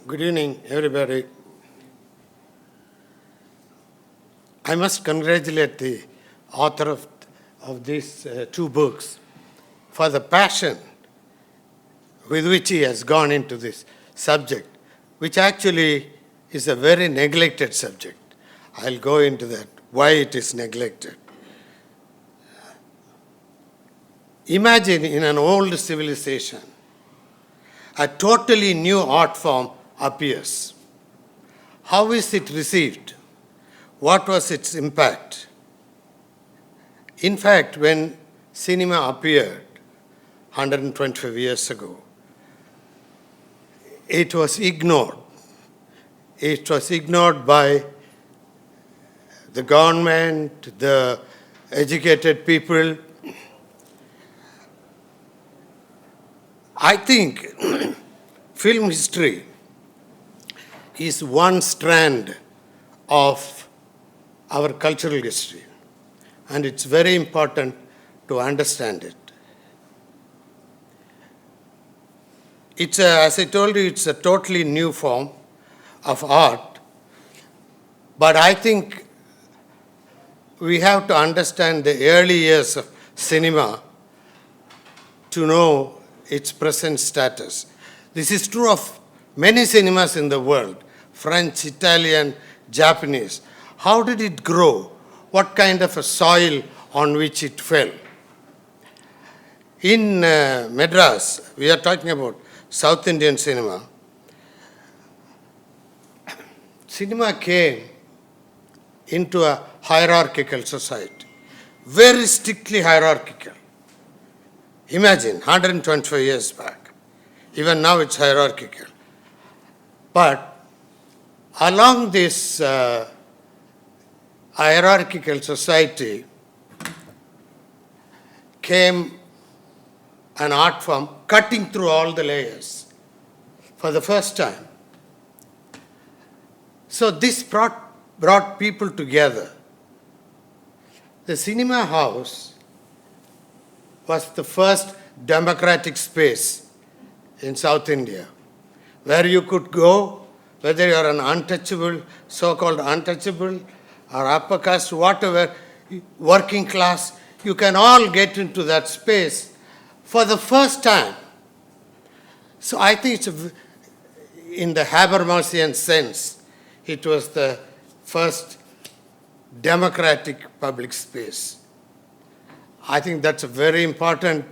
Good evening, everybody. I must congratulate the author of these two books for the passion with which he has gone into this subject, which actually is a very neglected subject. I'll go into that, why it is neglected. Imagine in an old civilization, a totally new art form appears. How is it received? What was its impact? In fact, when cinema appeared 125 years ago, it was ignored. It was ignored by the government, the educated people. I think film history is one strand of our cultural history, and it's very important to understand it. As I told you, it's a totally new form of art, but I think we have to understand the early years of cinema to know its present status. This is true of many cinemas in the world, French, Italian, Japanese. How did it grow? What kind of a soil on which it fell? In Madras, we are talking about South Indian cinema. Cinema came into a hierarchical society, very strictly hierarchical. Imagine, 125 years back. Even now it's hierarchical. But along this hierarchical society came an art form cutting through all the layers for the first time. So this brought people together. The cinema house was the first democratic space in South India, where you could go, whether you are an untouchable, so-called untouchable, or upper caste, whatever, working class, you can all get into that space for the first time. So I think in the Habermasian sense, it was the first democratic public space. I think that's a very important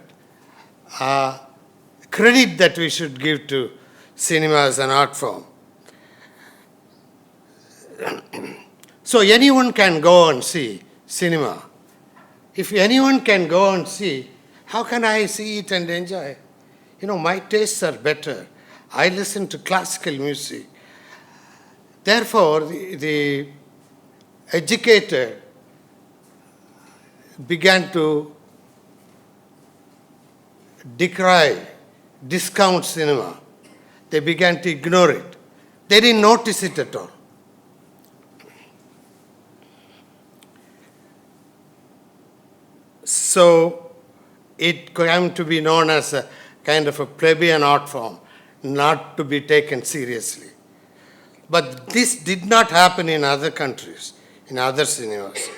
credit that we should give to cinema as an art form. So anyone can go and see cinema. If anyone can go and see, how can I see it and enjoy? My tastes are better. I listen to classical music. Therefore, the educated began to discount cinema. They began to ignore it. They didn't notice it at all. So it came to be known as a kind of a plebeian art form, not to be taken seriously. But this did not happen in other countries, in other cinemas.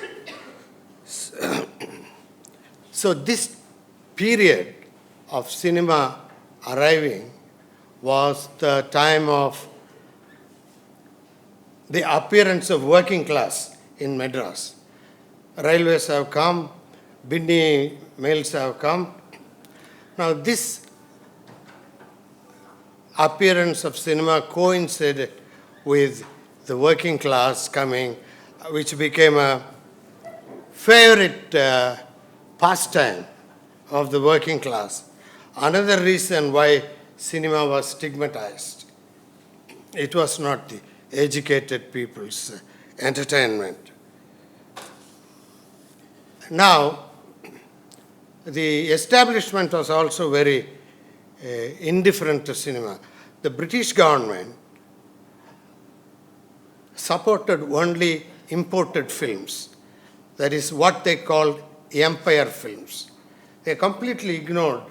So this period of cinema arriving was the time of the appearance of working class in Madras. Railways have come, Binni mills have come. Now this appearance of cinema coincided with the working class coming, which became a favorite pastime of the working class. Another reason why cinema was stigmatized. It was not the educated people's entertainment. Now, the establishment was also very indifferent to cinema. The British government supported only imported films. That is what they called empire films. They completely ignored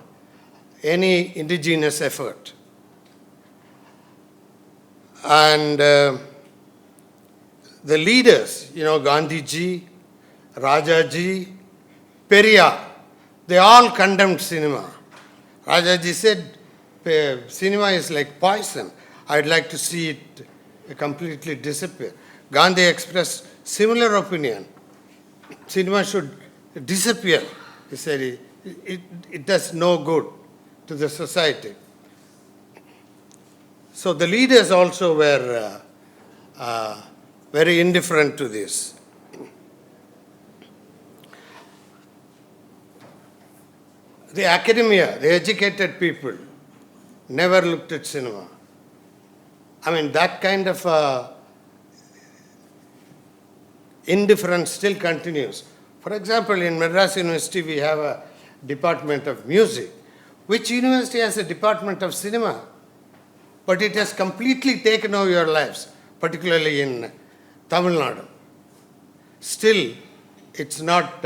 any indigenous effort. And the leaders, Gandhiji, Rajaji, Periyar, they all condemned cinema. Rajaji said, cinema is like poison. I'd like to see it completely disappear. Gandhi expressed similar opinion. Cinema should disappear. He said it does no good to the society. So the leaders also were very indifferent to this. The academia, the educated people, never looked at cinema. I mean, that kind of indifference still continues. For example, in Madras University, we have a department of music. Which university has a department of cinema? But it has completely taken over your lives, particularly in Tamil Nadu. Still, it's not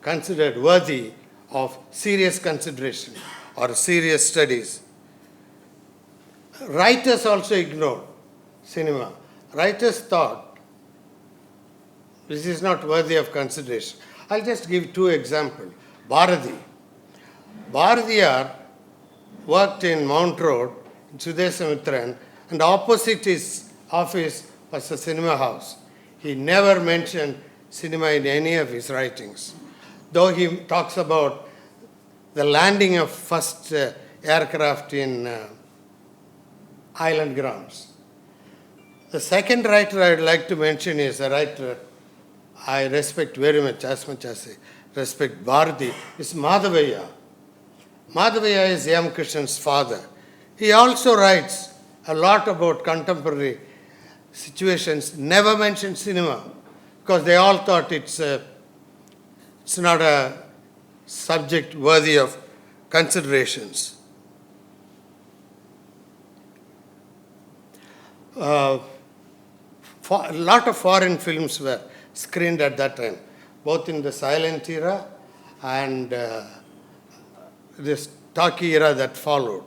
considered worthy of serious consideration or serious studies. Writers also ignored cinema. Writers thought this is not worthy of consideration. I'll just give two examples. Bharati. Bharatiyar worked in Mount Road, in Sudesamitran, and opposite his office was a cinema house. He never mentioned cinema in any of his writings, though he talks about the landing of first aircraft in island grounds. The second writer I would like to mention is a writer I respect very much as I respect Bharati, is Madhavaya. Madhavaya is M. Krishnan's father. He also writes a lot about contemporary situations, never mentioned cinema, because they all thought it's not a subject worthy of considerations. A lot of foreign films were screened at that time, both in the silent era and this talkie era that followed.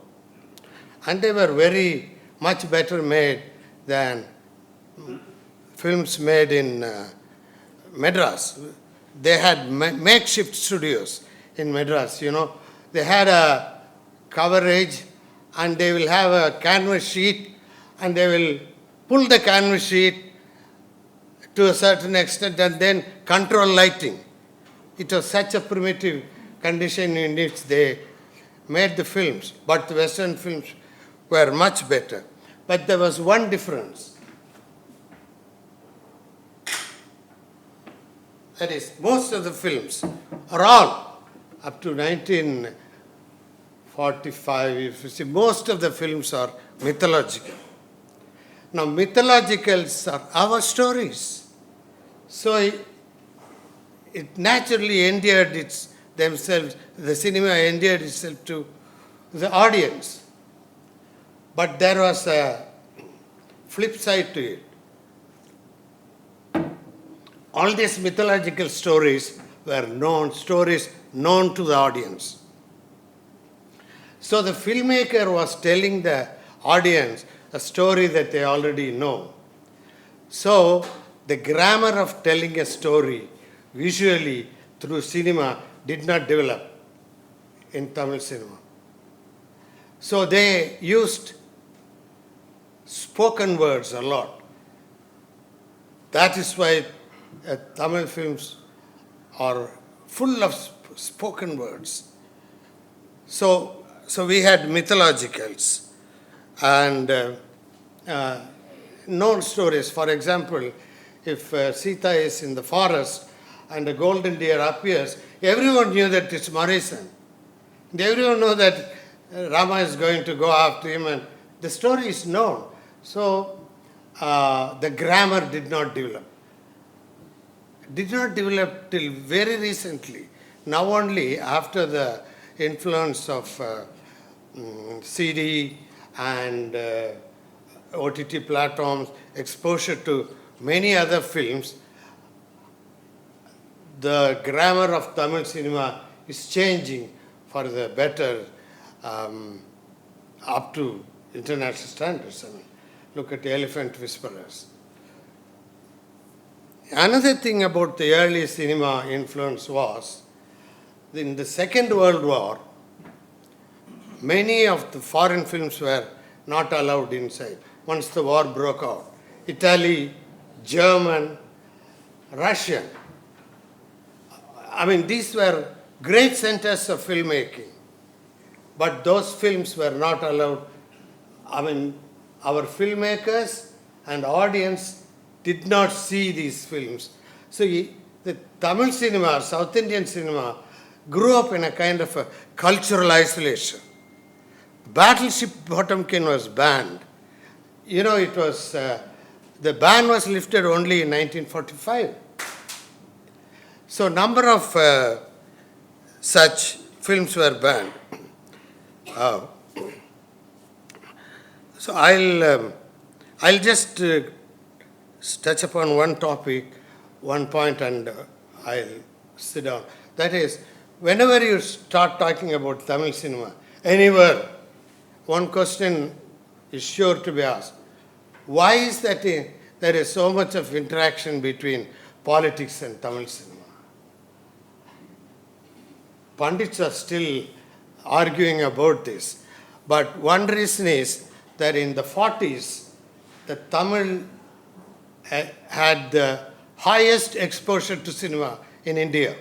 And they were very much better made than films made in Madras. They had makeshift studios in Madras, They had a coverage and they will have a canvas sheet and they will pull the canvas sheet to a certain extent and then control lighting. It was such a primitive condition in which they made the films, but the Western films were much better. But there was one difference. That is, most of the films are all, up to 1945, if you see, most of the films are mythological. Now, mythologicals are our stories. So it naturally endeared themselves, the cinema endeared itself to the audience. But there was a flip side to it. All these mythological stories were stories known to the audience. So the filmmaker was telling the audience a story that they already know. So the grammar of telling a story visually through cinema did not develop in Tamil cinema. So they used spoken words a lot. That is why Tamil films are full of spoken words. So we had mythologicals and known stories. For example, if Sita is in the forest and a golden deer appears, everyone knew that it's Morrison. And everyone knows that Rama is going to go after him and the story is known. So the grammar did not develop. Did not develop till very recently. Now only after the influence of CD and OTT platforms, exposure to many other films, the grammar of Tamil cinema is changing for the better up to international standards. Look at Elephant Whisperers. Another thing about the early cinema influence was, in the Second World War, many of the foreign films were not allowed inside once the war broke out. Italy, German, Russian. I mean, these were great centers of filmmaking, but those films were not allowed. I mean, our filmmakers and audience did not see these films. So the Tamil cinema, South Indian cinema, grew up in a kind of a cultural isolation. Battleship Potemkin was banned. You know, it was, the ban was lifted only in 1945. So number of such films were banned. So I'll just touch upon one topic, one point, and I'll sit down. That is, whenever you start talking about Tamil cinema, anywhere, one question is sure to be asked. Why is that there is so much of interaction between politics and Tamil cinema? Pandits are still arguing about this. But one reason is that in the 40s, the Tamil had the highest exposure to cinema in India.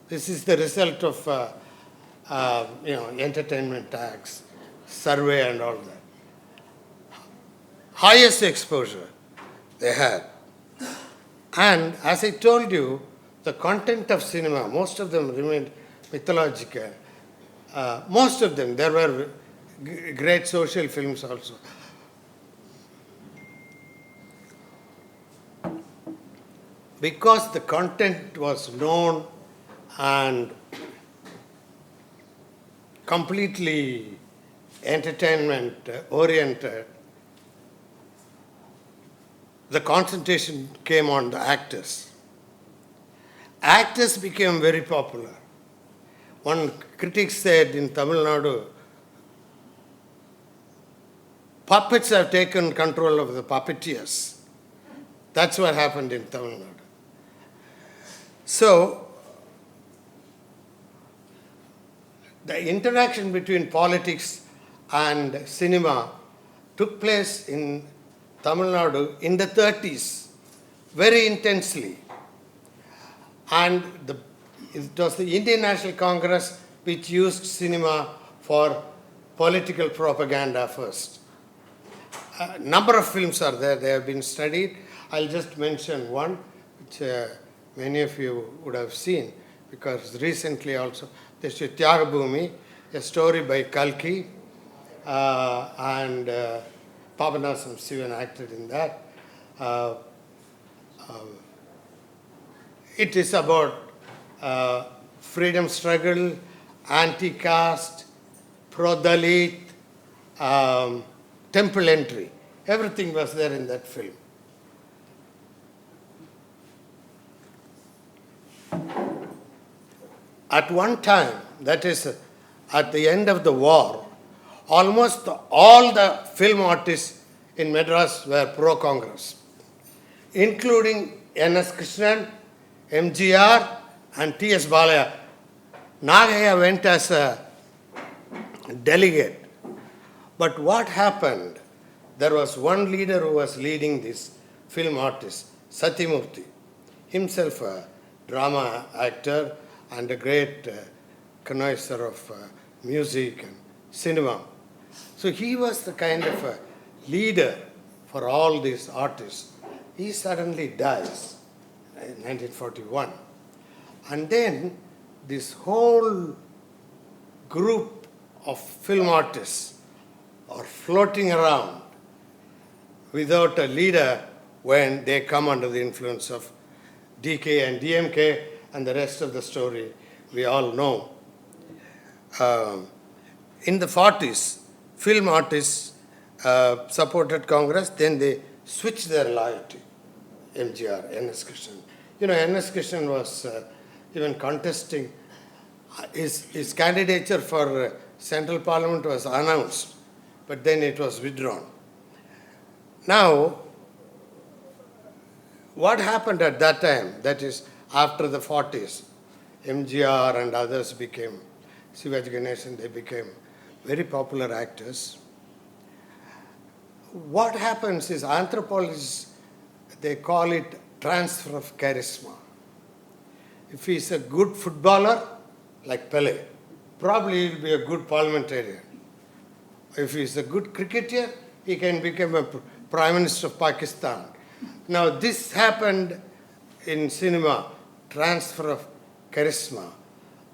This is the result of entertainment tax, survey and all that. Highest exposure they had. And as I told you, the content of cinema, most of them remained mythological. Most of them, there were great social films also. Because the content was known and completely entertainment oriented, the concentration came on the actors. Actors became very popular. One critic said in Tamil Nadu, puppets have taken control of the puppeteers. That's what happened in Tamil Nadu. So, the interaction between politics and cinema took place in Tamil Nadu in the 30s, very intensely. And it was the Indian National Congress which used cinema for political propaganda first. A number of films are there, they have been studied. I'll just mention one, which many of you would have seen, because recently also, this is Tyagabhumi, a story by Kalki, and Papanasam Sivan acted in that. It is about freedom struggle, anti-caste, pro-Dalit, temple entry. Everything was there in that film. At one time, that is at the end of the war, almost all the film artists in Madras were pro-Congress, including N.S. Krishnan, MGR, and T.S. Balaya. Nagaya went as a delegate. But what happened? There was one leader who was leading this film artist, Satyamurthy, himself a drama actor and a great connoisseur of music and cinema. So he was the kind of a leader for all these artists. He suddenly dies in 1941. And then this whole group of film artists are floating around without a leader when they come under the influence of DK and DMK, and the rest of the story we all know. In the 40s, film artists supported Congress, then they switched their loyalty. MGR, N.S. Krishnan. You know, N.S. Krishnan was even contesting. His candidature for Central Parliament was announced, but then it was withdrawn. Now, what happened at that time, that is after the 40s, MGR and others became, Shivaji Ganesan, they became very popular actors. What happens is anthropologists, they call it transfer of charisma. If he's a good footballer, like Pele, probably he'll be a good parliamentarian. If he's a good cricketer, he can become a Prime Minister of Pakistan. Now this happened in cinema, transfer of charisma.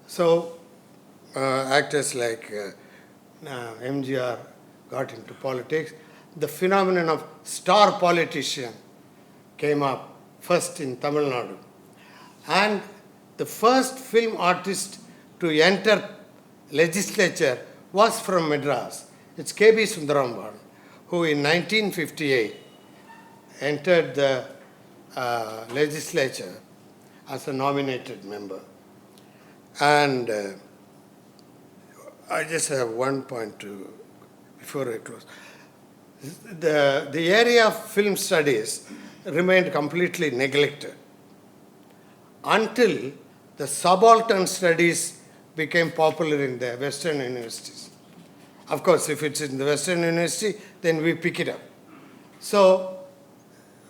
So actors like MGR got into politics. The phenomenon of star politician came up first in Tamil Nadu. And the first film artist to enter legislature was from Madras. It's K.B. Sundaramban, who in 1958 entered the legislature as a nominated member. And I just have one point before I close. The area of film studies remained completely neglected until the subaltern studies became popular in the Western universities. Of course, if it's in the Western university, then we pick it up. So,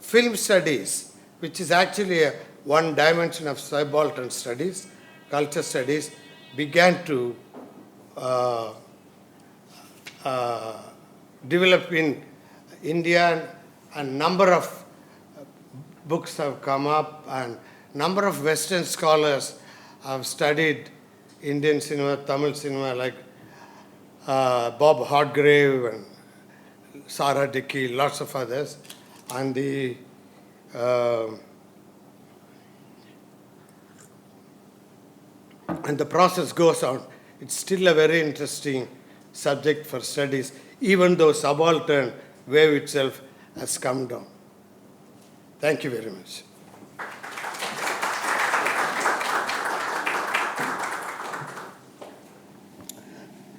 film studies, which is actually one dimension of subaltern studies, culture studies, began to develop in India, and number of books have come up, and number of Western scholars have studied Indian cinema, Tamil cinema, like Bob Hargrave and Sarah Dickey, lots of others, and the process goes on. It's still a very interesting subject for studies, even though subaltern wave itself has come down. Thank you very much.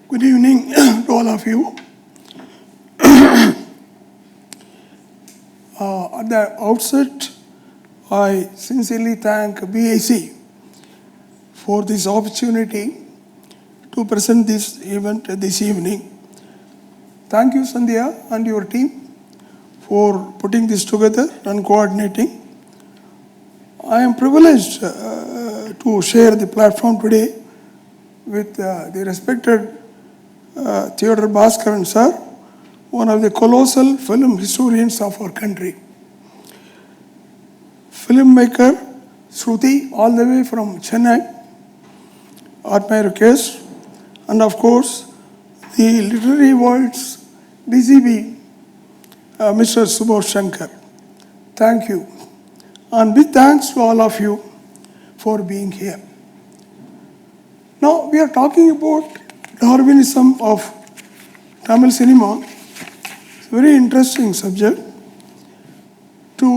Good evening to all of you. At the outset, I sincerely thank BAC for this opportunity to present this event this evening. Thank you, Sandhya, and your team for putting this together and coordinating. I am privileged to share the platform today with the respected Theodore Bhaskaran, sir, one of the colossal film historians of our country. Filmmaker Sruti, all the way from Chennai, at my request, and of course, the literary world's DCB, Mr. Subodh Shanker. Thank you. And big thanks to all of you for being here. Now, we are talking about Darwinism of Tamil cinema. It's a very interesting subject. To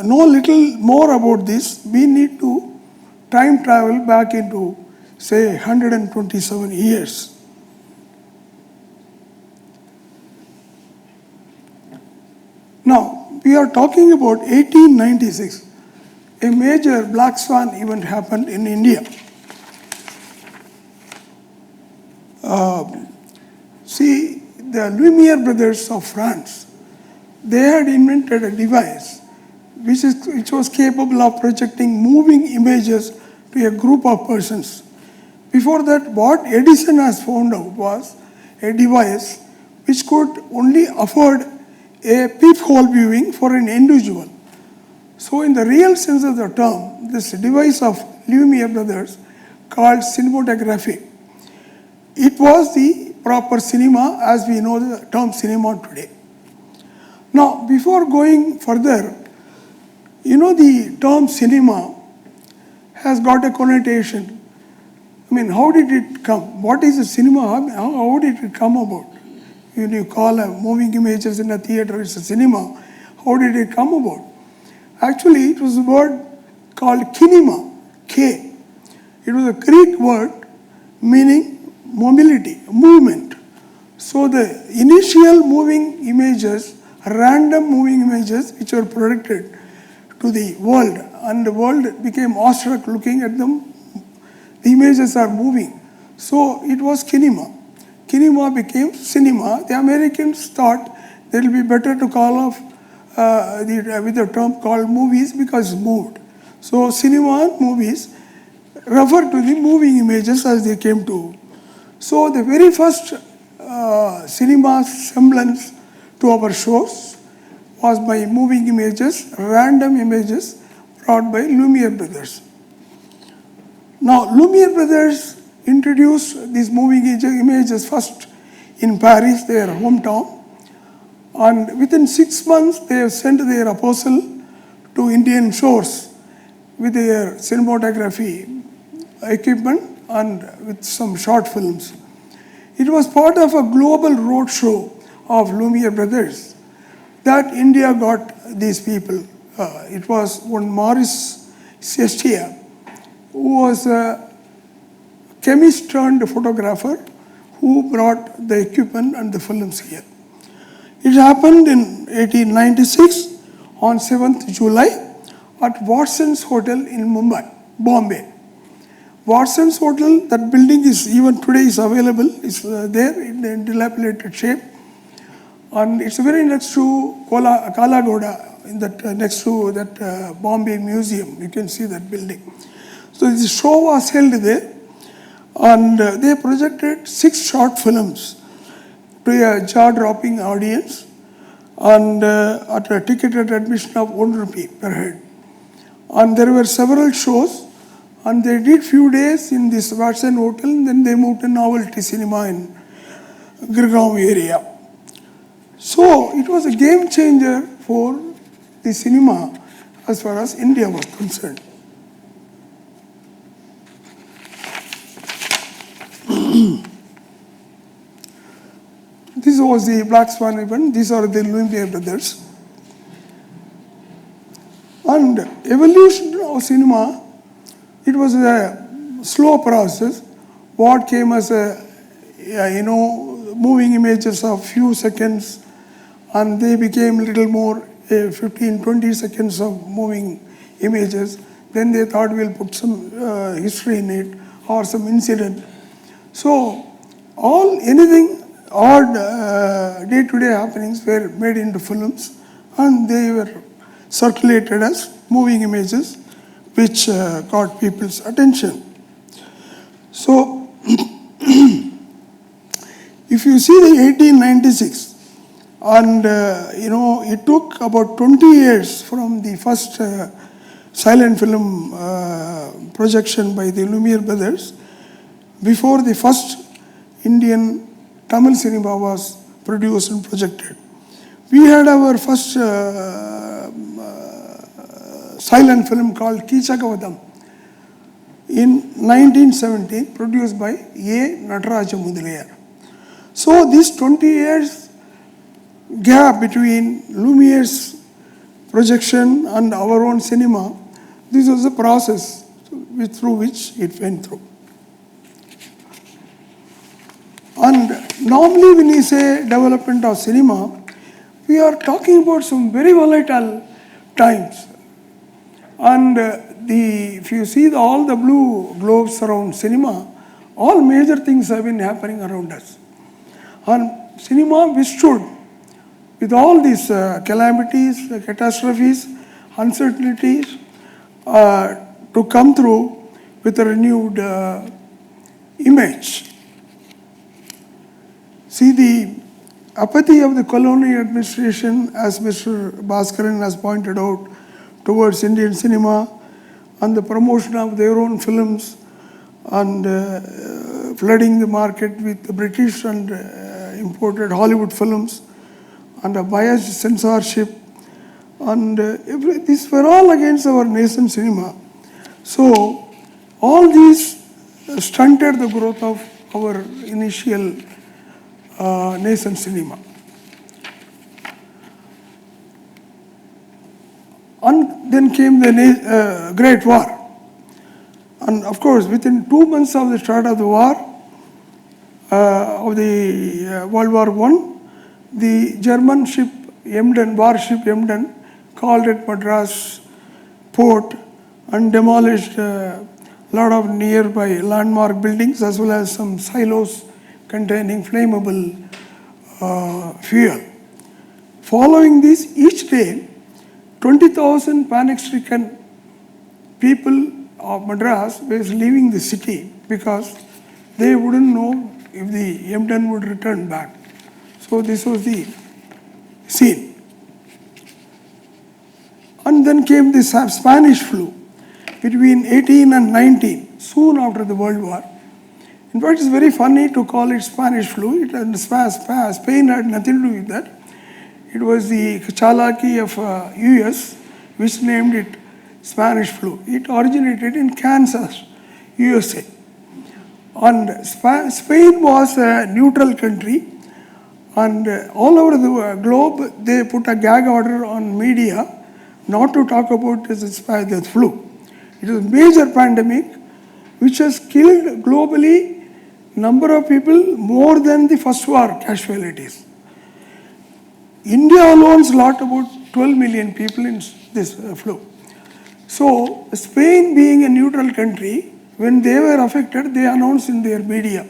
know a little more about this, we need to time travel back into, say, 127 years. Now, we are talking about 1896. A major black swan event happened in India. See, the Lumiere brothers of France, they had invented a device which was capable of projecting moving images to a group of persons. Before that, what Edison has found out was a device which could only afford a peephole viewing for an individual. So in the real sense of the term, this device of Lumiere brothers called cinematography, it was the proper cinema as we know the term cinema today. Now, before going further, you know the term cinema has got a connotation. I mean, how did it come? What is a cinema? How did it come about? When you call moving images in a theater, it's a cinema. How did it come about? Actually, it was a word called kinema, K. It was a Greek word meaning mobility, movement. So the initial moving images random moving images which were projected to the world, and the world became awestruck looking at them. The images are moving. So it was kinema. Kinema became cinema. The Americans thought it will be better to call off with a term called movies because it moved. So cinema and movies refer to the moving images as they came to. So the very first cinema semblance to our shows was by moving images, random images brought by Lumiere brothers. Now, Lumiere brothers introduced these moving images first in Paris, their hometown, and within 6 months they have sent their apostle to Indian shores with their cinematography equipment and with some short films. It was part of a global roadshow of Lumiere brothers that India got these people. It was one Maurice Sestia, who was a chemist turned photographer who brought the equipment and the films here. It happened in 1896 on 7th July at Watson's Hotel in Mumbai, Bombay. Watson's Hotel, that building is even today is available, is there in a dilapidated shape. And it's very next to Kala Goda, in that, next to that Bombay Museum. You can see that building. So the show was held there, and they projected 6 short films to a jaw-dropping audience, and at a ticketed admission of 1 rupee per head. And there were several shows, and they did few days in this Watson Hotel, and then they moved to Novelty Cinema in Girgaon area. So it was a game changer for the cinema as far as India was concerned. This was the Black Swan event. These are the Lumiere brothers. And evolution of cinema, it was a slow process. What came as a, moving images of few seconds, and they became a little more 15, 20 seconds of moving images. Then they thought we'll put some history in it or some incident. So anything odd day-to-day happenings were made into films, and they were circulated as moving images which caught people's attention. So if you see the 1896, and it took about 20 years from the first silent film projection by the Lumiere brothers before the first Indian Tamil cinema was produced and projected. We had our first silent film called Keechakavadam in 1917, produced by A. Nataraja Mudaliar. So this 20 years gap between Lumiere's projection and our own cinema, this was a process through which it went through. And normally when we say development of cinema, we are talking about some very volatile times. And if you see all the blue globes around cinema, all major things have been happening around us. And cinema withstood with all these calamities, catastrophes, uncertainties to come through with a renewed image. See, the apathy of the colonial administration, as Mr. Bhaskaran has pointed out, towards Indian cinema and the promotion of their own films and flooding the market with the British and imported Hollywood films and a biased censorship, and these were all against our nascent cinema. So all these stunted the growth of our initial nascent cinema. And then came the Great War. And of course, within 2 months of the start of the war, of the World War I, the German ship Emden, warship Emden, called at Madras port and demolished a lot of nearby landmark buildings as well as some silos containing flammable fuel. Following this, each day, 20,000 panic-stricken people of Madras was leaving the city because they wouldn't know if the Emden would return back. So this was the scene. And then came the Spanish flu between 18 and 19, soon after the World War. In fact, it's very funny to call it Spanish flu. Spain had nothing to do with that. It was the chalaki of US which named it Spanish flu. It originated in Kansas, USA. And Spain was a neutral country, and all over the globe they put a gag order on media not to talk about the flu. It was a major pandemic which has killed globally number of people more than the first war casualties. India alone lost about 12 million people in this flu. So Spain being a neutral country, when they were affected, they announced in their media.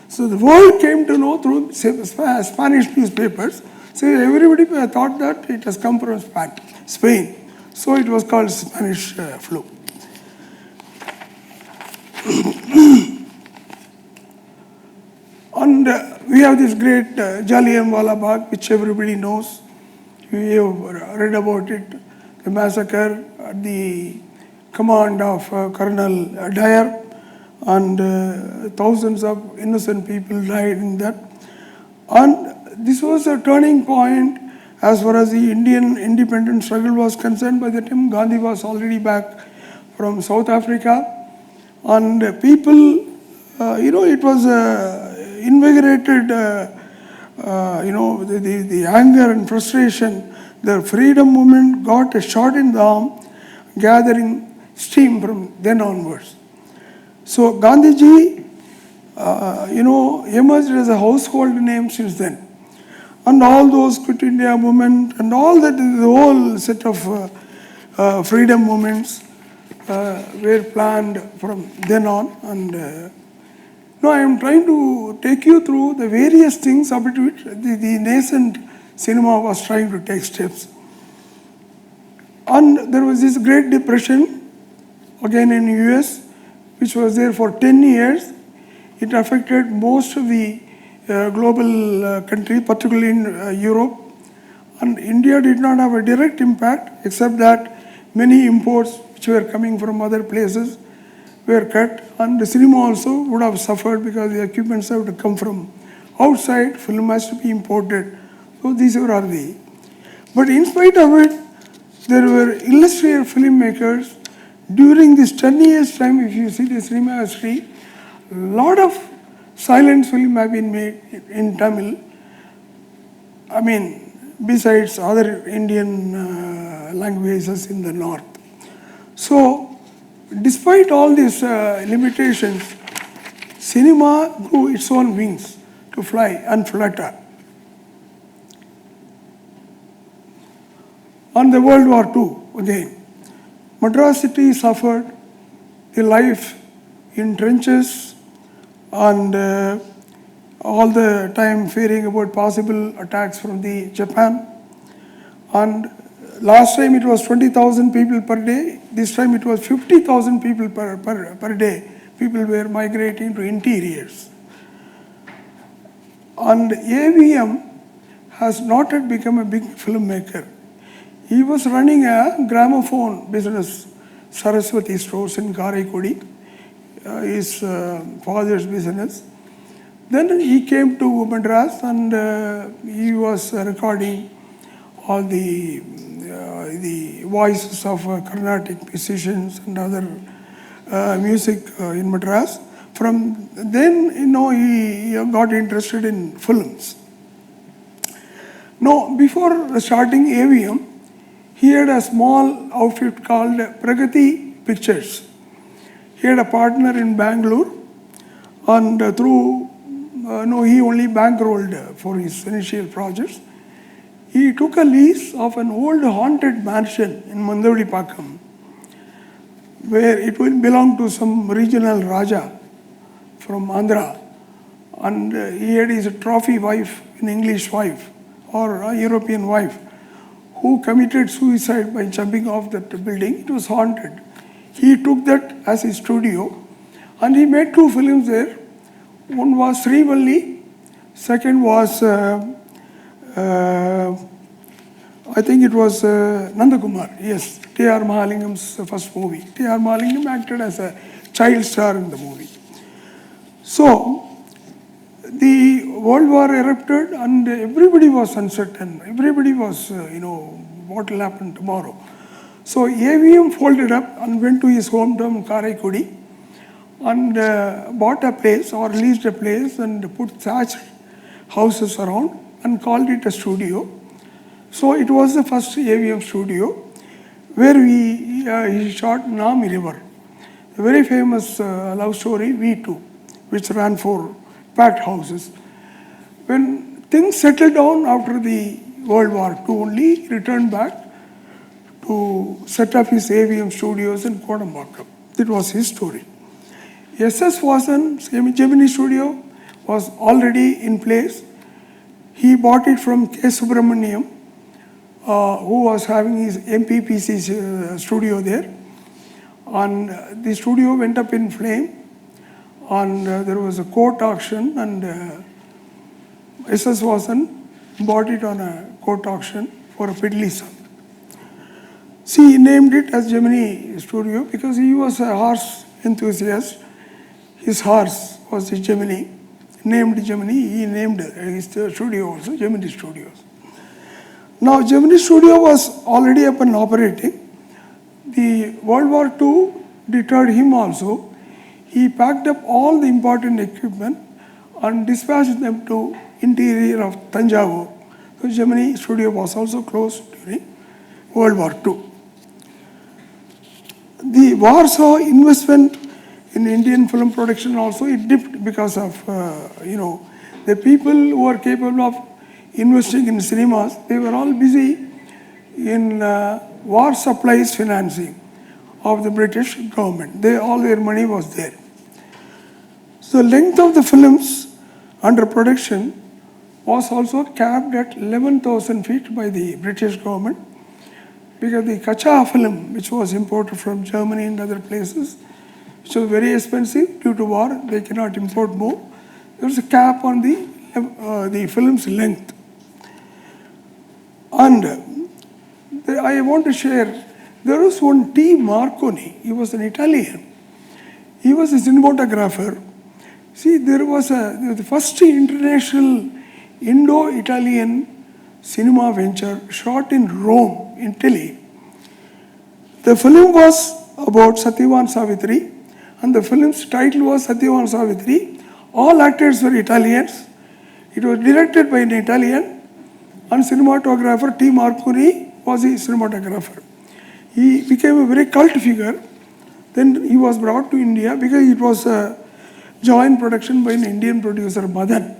So the world came to know through Spanish newspapers. So everybody thought that it has come from Spain. So it was called Spanish flu. And we have this great Jallianwala Bagh, which everybody knows. We have read about it, the massacre at the command of Colonel Dyer, and thousands of innocent people died in that. And this was a turning point as far as the Indian independence struggle was concerned. By the time Gandhi was already back from South Africa, and people, it was invigorated, the anger and frustration. The freedom movement got a shot in the arm, gathering steam from then onwards. So Gandhiji, emerged as a household name since then. And all those Quit India movement and all that, the whole set of freedom movements were planned from then on. And now I am trying to take you through the various things about which the nascent cinema was trying to take steps. And there was this Great Depression, again in US, which was there for 10 years. It affected most of the global countries, particularly in Europe. And India did not have a direct impact, except that many imports which were coming from other places were cut, and the cinema also would have suffered because the equipments have to come from outside, film has to be imported. So these were the. But in spite of it, there were illustrious filmmakers. During this 10 years time, if you see the cinema history, a lot of silent film have been made in Tamil. I mean, besides other Indian languages in the north. So, despite all these limitations, cinema grew its own wings to fly and flutter. On the World War II, again, Madras city suffered the life in trenches and all the time fearing about possible attacks from the Japan. And last time it was 20,000 people per day. This time it was 50,000 people per day. People were migrating to interiors. And AVM has not yet become a big filmmaker. He was running a gramophone business, Saraswati stores in Karaikudi, his father's business. Then he came to Madras and he was recording all the voices of Carnatic musicians and other music in Madras. From then, he got interested in films. Now, before starting AVM, he had a small outfit called Pragati Pictures. He had a partner in Bangalore, and he only bankrolled for his initial projects. he took a lease of an old haunted mansion in Mandavadipakam, where it will belong to some regional Raja from Andhra. And he had his trophy wife, an English wife or a European wife, who committed suicide by jumping off that building. It was haunted. He took that as his studio and he made 2 films there. One was Srivalli, second was, I think it was Nandakumar, yes, T.R. Mahalingam's first movie. T.R. Mahalingam acted as a child star in the movie. So, the World War erupted and everybody was uncertain. Everybody was, what will happen tomorrow. So AVM folded up and went to his hometown Karaikudi and bought a place or leased a place and put thatched houses around and called it a studio. So it was the first AVM studio where he shot Nami River, a very famous love story, V2, which ran for packed houses. When things settled down after the World War II only, he returned back to set up his AVM studios in Kodambakkam. That was his story. SS Vasan, Gemini studio, was already in place. He bought it from K. Subramanian, who was having his MPPC studio there. And the studio went up in flame. And there was a court auction and SS Vasan bought it on a court auction for a piddly sum. See, he named it as Gemini Studio because he was a horse enthusiast. His horse was a Gemini, named Gemini. He named his studio also Gemini Studios. Now, Gemini Studio was already up and operating. The World War II deterred him also. He packed up all the important equipment and dispatched them to interior of Tanjavur. So Gemini studio was also closed during World War II. The Warsaw investment in Indian film production also, it dipped because of, the people who were capable of investing in cinemas, they were all busy in war supplies financing of the British government. All their money was there. So the length of the films under production was also capped at 11,000 feet by the British government because the Kacha film, which was imported from Germany and other places, which was very expensive due to war, they cannot import more. There was a cap on the film's length. And I want to share, there was one T. Marconi, he was an Italian. He was a cinematographer. See, there was the first international Indo-Italian cinema venture shot in Rome, Italy. The film was about Satyavan Savitri, and the film's title was Satyavan Savitri. All actors were Italians. It was directed by an Italian, and cinematographer T. Marconi was a cinematographer. He became a very cult figure. Then he was brought to India because it was a joint production by an Indian producer, Madan.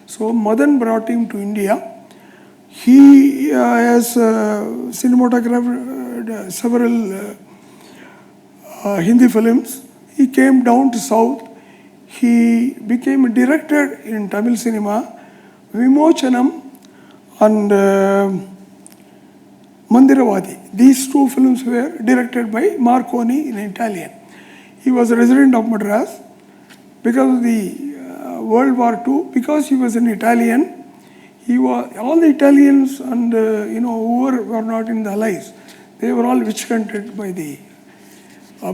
So Madan brought him to India. He has cinematographed several Hindi films. He came down to South. He became a director in Tamil cinema, Vimochanam and Mandiravadi. These 2 films were directed by Marconi in Italian. He was a resident of Madras. Because of the World War II, because he was an Italian, all the Italians and who were not in the Allies, they were all witch hunted by the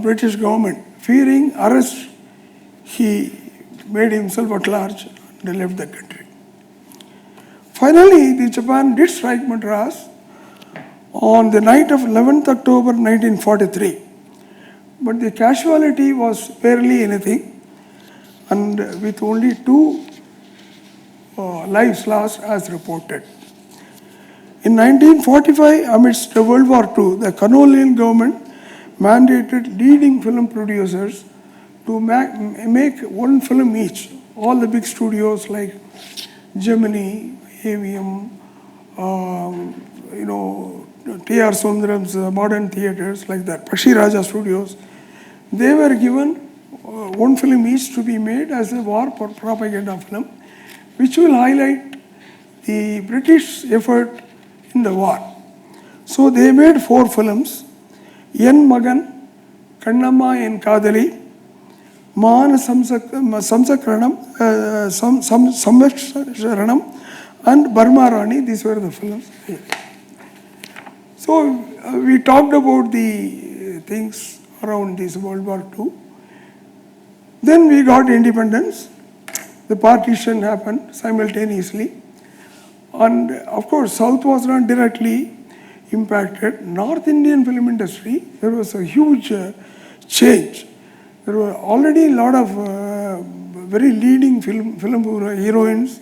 British government. Fearing arrest, he made himself at large and left the country. Finally, the Japan did strike Madras on the night of 11th October 1943. But the casualty was barely anything, and with only 2 lives lost as reported. In 1945, amidst the World War II, the colonial government mandated leading film producers to make 1 film each. All the big studios like Gemini, AVM, T.R. Sundaram's modern theaters like that, Pashi Raja Studios, they were given one film each to be made as a war propaganda film, which will highlight the British effort in the war. So they made 4 films: Yen Magan, Kannamma En Kadali, Maan Samvaksharanam, and Burma Rani. These were the films. So we talked about the things around this World War II. Then we got independence. The partition happened simultaneously. And of course, South was not directly impacted. North Indian film industry, there was a huge change. There were already a lot of very leading film heroines,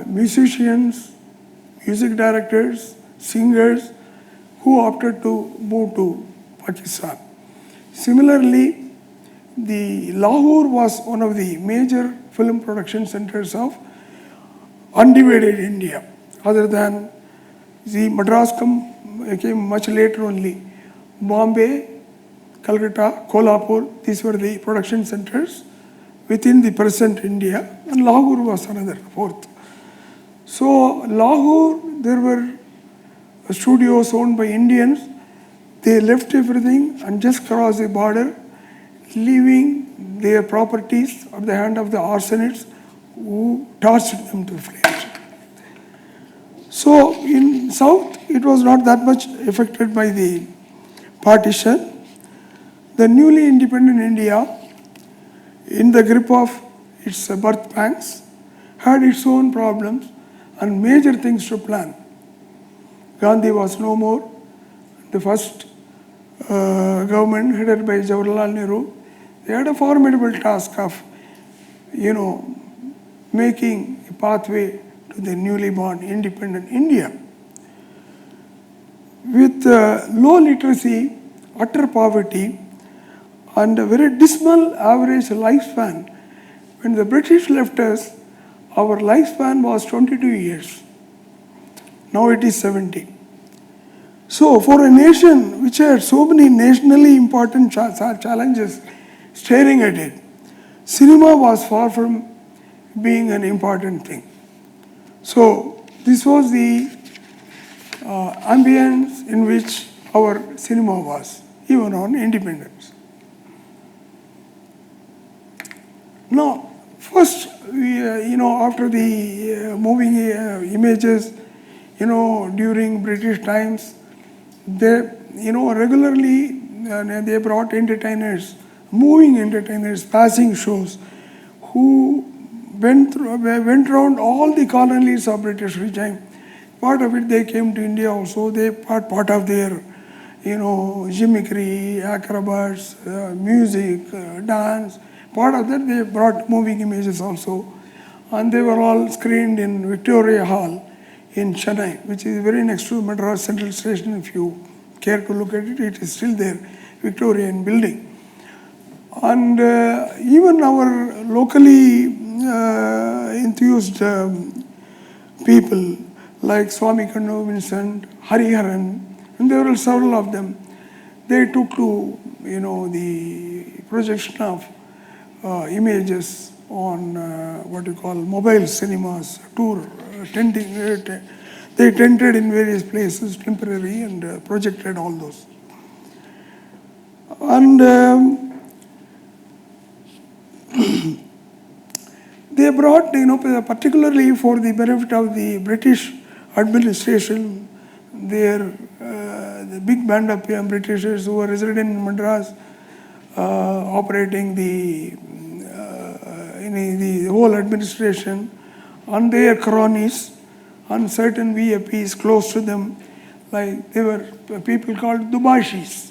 musicians, music directors, singers who opted to move to Pakistan. Similarly, the Lahore was one of the major film production centers of undivided India. Other than the Madras came much later only. Bombay, Calcutta, Kolhapur, these were the production centers within the present India, and Lahore was another 4th. So Lahore, there were studios owned by Indians. They left everything and just crossed the border, leaving their properties at the hand of the arsonists who tortured them to flames. So in South, it was not that much affected by the partition. The newly independent India, in the grip of its birth pangs, had its own problems and major things to plan. Gandhi was no more. The first government headed by Jawaharlal Nehru, they had a formidable task of, making a pathway to the newly born independent India. With low literacy, utter poverty, and a very dismal average lifespan, when the British left us, our lifespan was 22 years. Now it is 70. So for a nation which had so many nationally important challenges staring at it, cinema was far from being an important thing. So this was the ambience in which our cinema was, even on independence. Now, first, after the moving images, during British times, they, regularly they brought entertainers, moving entertainers, passing shows, who went around all the colonies of British regime. Part of it they came to India also. They part of their, gimmickry, acrobats, music, dance. Part of that they brought moving images also, and they were all screened in Victoria Hall in Chennai, which is very next to Madras Central Station. If you care to look at it, it is still there, Victorian building. And even our locally enthused people like Swami Kannu Vincent, Hariharan, and there were several of them. They took to the projection of images on what you call mobile cinemas, they tented in various places, temporary, and projected all those. And they brought, particularly for the benefit of the British administration, the big band of Britishers who were resident in Madras, operating the whole administration, and their cronies, and certain VIPs close to them, like they were people called Dubashis.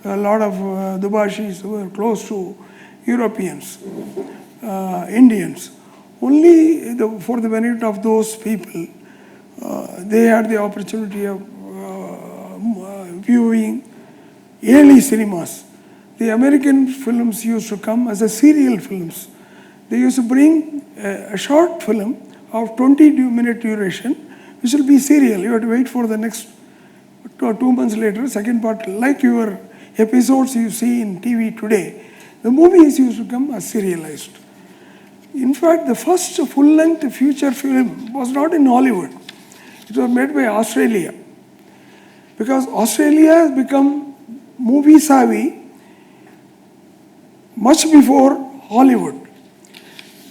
A lot of Dubashis who were close to Europeans, Indians. Only for the benefit of those people, they had the opportunity of viewing early cinemas. The American films used to come as a serial films. They used to bring a short film of 20-minute duration which will be serial. You have to wait for the next 2 months later, second part, like your episodes you see in TV today. The movies used to come as serialized. In fact, the first full-length feature film was not in Hollywood. It was made by Australia. Because Australia has become movie savvy much before Hollywood.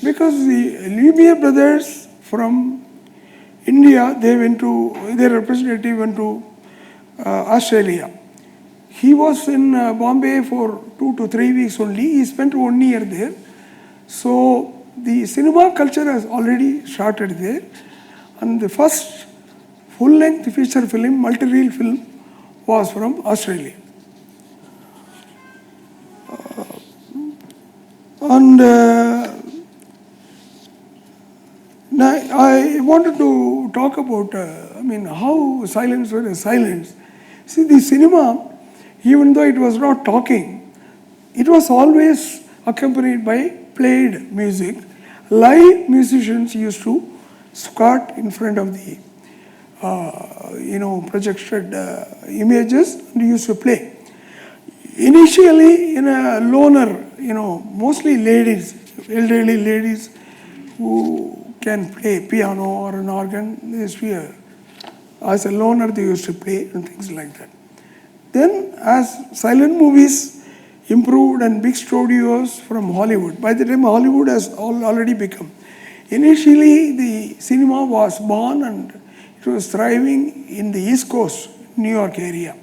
Because the Lumiere brothers from India, their representative went to Australia. He was in Bombay for 2 to 3 weeks only. He spent 1 year there. So the cinema culture has already started there. And the first full-length feature film, multi-reel film, was from Australia. Now I wanted to talk about, how silence was silence. See, the cinema, even though it was not talking, it was always accompanied by played music. Live musicians used to squat in front of the, projected images and used to play. Initially, in a loner, mostly ladies, elderly ladies who can play piano or an organ, they used to, as a loner, they used to play and things like that. Then, as silent movies improved and big studios from Hollywood, by the time Hollywood has already become, initially the cinema was born and it was thriving in the East Coast, New York area.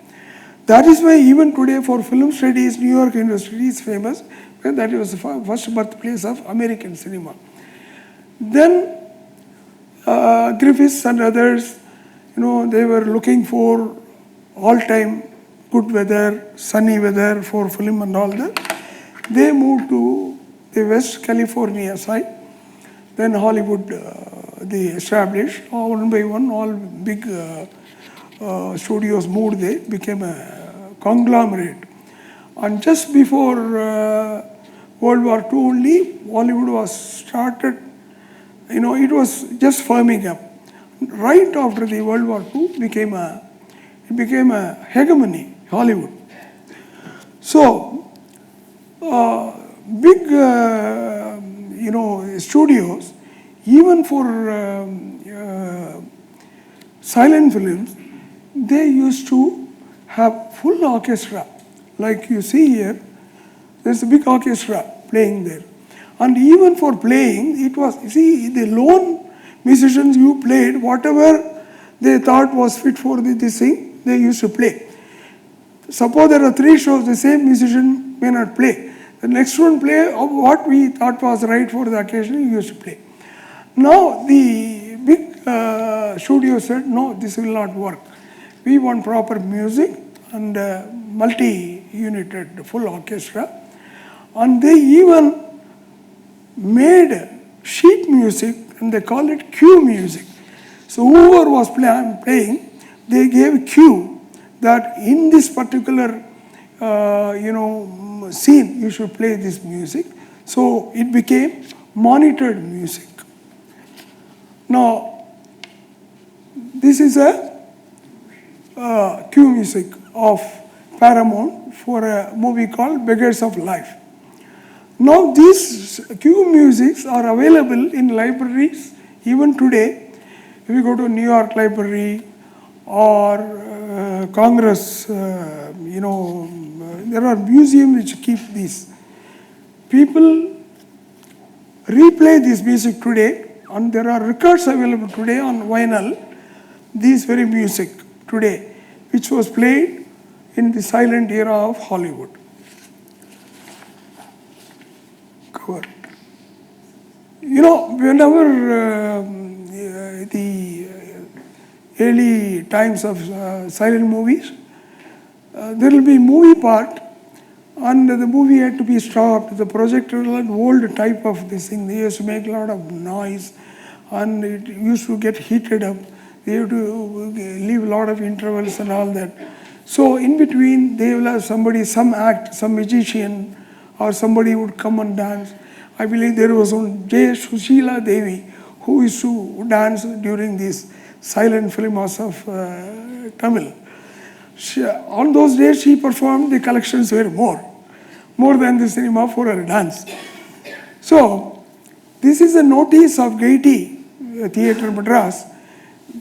That is why even today for film studies, New York University is famous, and that was the first birthplace of American cinema. Then Griffiths and others, they were looking for all-time good weather, sunny weather for film and all that. They moved to the West California side. Then Hollywood, they established. One by one, all big studios moved there, became a conglomerate. And just before World War II only, Hollywood was started, it was just firming up. Right after the World War II, it became a hegemony, Hollywood. So, big, studios, even for silent films, they used to have full orchestra. Like you see here, there's a big orchestra playing there. And even for playing, it was, the lone musicians you played, whatever they thought was fit for this thing, they used to play. Suppose there are 3 shows, the same musician may not play. The next one play of what we thought was right for the occasion, he used to play. Now the big studio said, no, this will not work. We want proper music and multi-united full orchestra. And they even made sheet music and they call it cue music. So whoever was playing, they gave cue that in this particular scene you should play this music. So it became monitored music. Now this is a cue music of Paramount for a movie called Beggars of Life. Now these cue musics are available in libraries even today. If you go to New York Library or Congress, there are museums which keep these. People replay this music today, and there are records available today on vinyl, this very music today, which was played in the silent era of Hollywood. Cover. Whenever the early times of silent movies, there will be movie part, and the movie had to be stopped. The projector, an old type of this thing, they used to make a lot of noise, and it used to get heated up. They have to leave a lot of intervals and all that. So in between, they will have somebody, some act, some magician, or somebody would come and dance. I believe there was one J. Sushila Devi who used to dance during this silent film house of Tamil. On those days, she performed, the collections were more than the cinema for her dance. So, this is a notice of Gaiety Theatre Madras,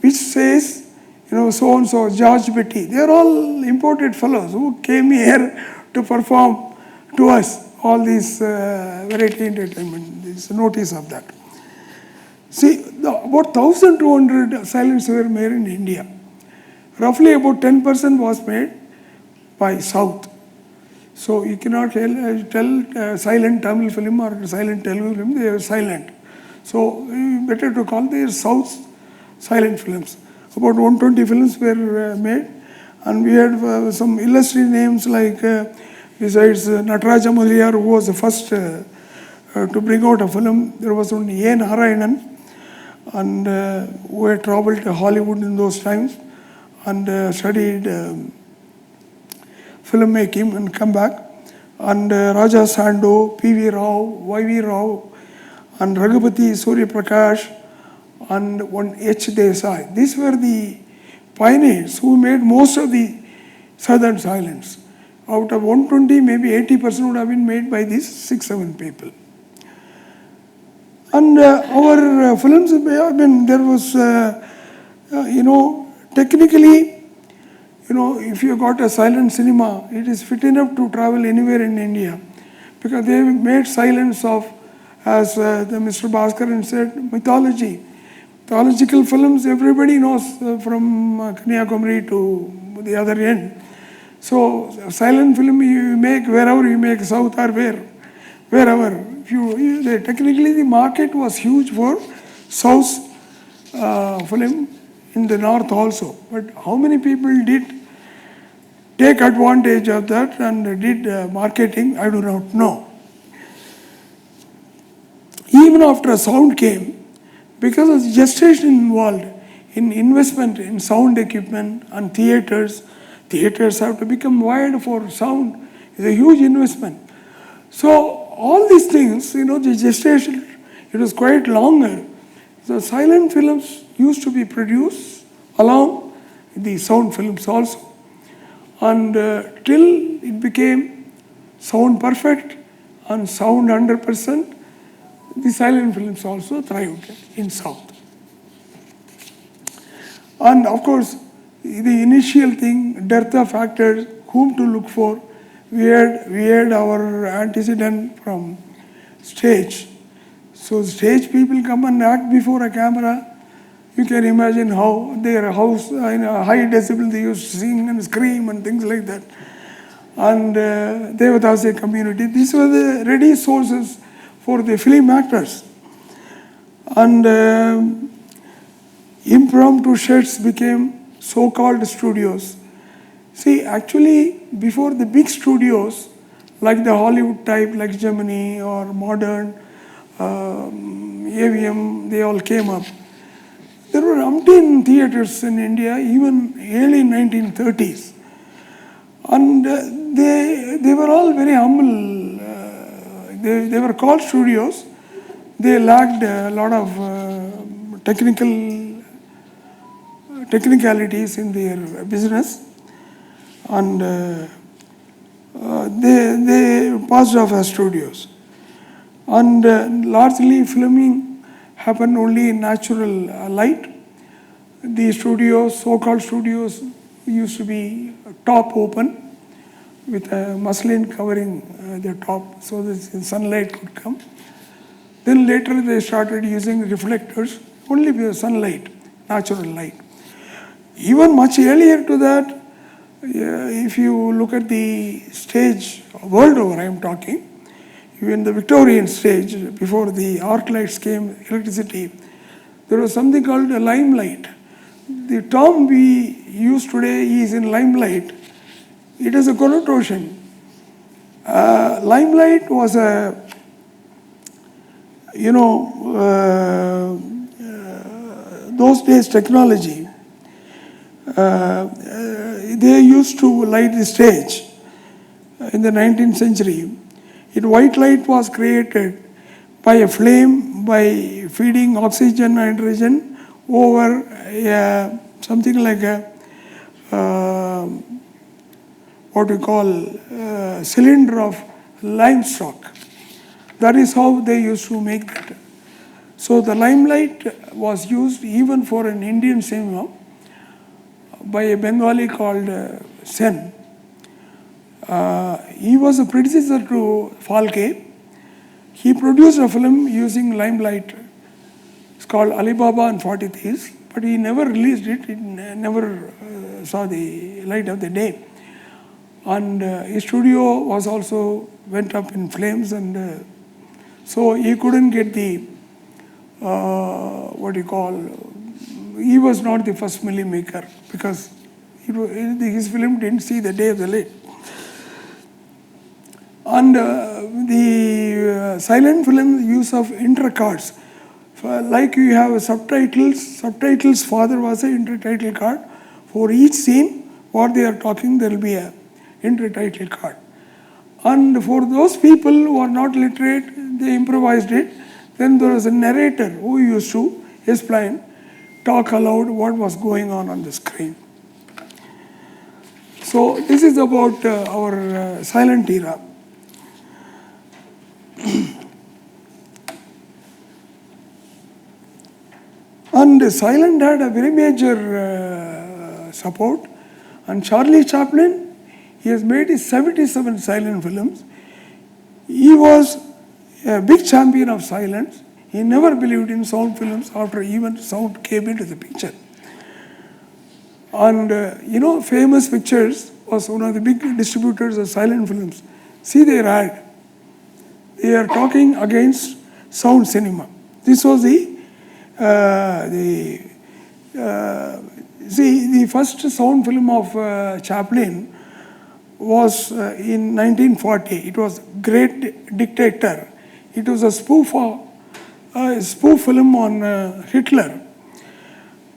which says, so-and-so, George Betty. They are all imported fellows who came here to perform to us all these variety entertainment. There is a notice of that. See, about 1,200 silents were made in India. Roughly about 10% was made by South. So you cannot tell silent Tamil film or silent Telugu film, they are silent. So better to call they are South silent films. About 120 films were made, and we had some illustrious names like, besides Nataraja Mudaliyar, who was the first to bring out a film. There was only A. Narayanan, and who had traveled to Hollywood in those times and studied filmmaking and come back. And Raja Sando, P.V. Rao, Y.V. Rao, and Raghupati Surya Prakash, and one H. Desai. These were the pioneers who made most of the southern silents. Out of 120, maybe 80% would have been made by these 6-7 people. And our films, I mean, there was, technically, if you got a silent cinema, it is fit enough to travel anywhere in India, because they made silence of, as Mr. Bhaskaran said, mythology. Mythological films, everybody knows from Kanyakumari to the other end. So, silent film you make wherever you make, South or wherever. Technically, the market was huge for South film in the North also. But how many people did take advantage of that and did marketing, I do not know. Even after sound came, because of the gestation involved in investment in sound equipment and theaters have to become wired for sound. It's a huge investment. So all these things, the gestation, it was quite longer. So silent films used to be produced along the sound films also. And till it became sound perfect and sound 100%, the silent films also thrived in South. And of course, the initial thing, dearth of actors, whom to look for, we had our antecedent from stage. So stage people come and act before a camera. You can imagine how their house, in a high decibel, they used to sing and scream and things like that. And Devadasi community, these were the ready sources for the film actors. And impromptu sets became so-called studios. See, actually, before the big studios, like the Hollywood type, like Gemini or Modern, AVM, they all came up. There were umpteen theaters in India, even early 1930s. And they were all very humble. They were called studios. They lacked a lot of technicalities in their business. And they passed off as studios. And largely filming happened only in natural light. The studios, so-called studios, used to be top open with a muslin covering the top so that the sunlight could come. Then later they started using reflectors only with sunlight, natural light. Even much earlier to that, if you look at the stage, world over I am talking, even the Victorian stage, before the arc lights came, electricity, there was something called a limelight. The term we use today is in limelight. It has a connotation. Limelight was those days technology. They used to light the stage in the 19th century. White light was created by a flame, by feeding oxygen, nitrogen, over something like a what we call cylinder of limestock. That is how they used to make that. So the limelight was used even for an Indian cinema by a Bengali called Sen. He was a predecessor to Phalke. He produced a film using limelight. It's called Alibaba and 40 Thieves, but he never released it. It never saw the light of the day. And his studio was also went up in flames, and so he couldn't get the he was not the first film maker because his film didn't see the day of the light. And the silent film use of intercards, like you have subtitles father was an intertitle card. For each scene what they are talking there will be a intertitle card. And for those people who are not literate, they improvised it. Then there was a narrator who used to explain, talk aloud what was going on the screen. So this is about our silent era. And silent had a very major support. And Charlie Chaplin, he has made his 77 silent films. He was a big champion of silence. He never believed in sound films after even sound came into the picture. And Famous Pictures was one of the big distributors of silent films. See their ad. They are talking against sound cinema. This was the first sound film of Chaplin was in 1940. It was Great Dictator. It was a spoof film on Hitler.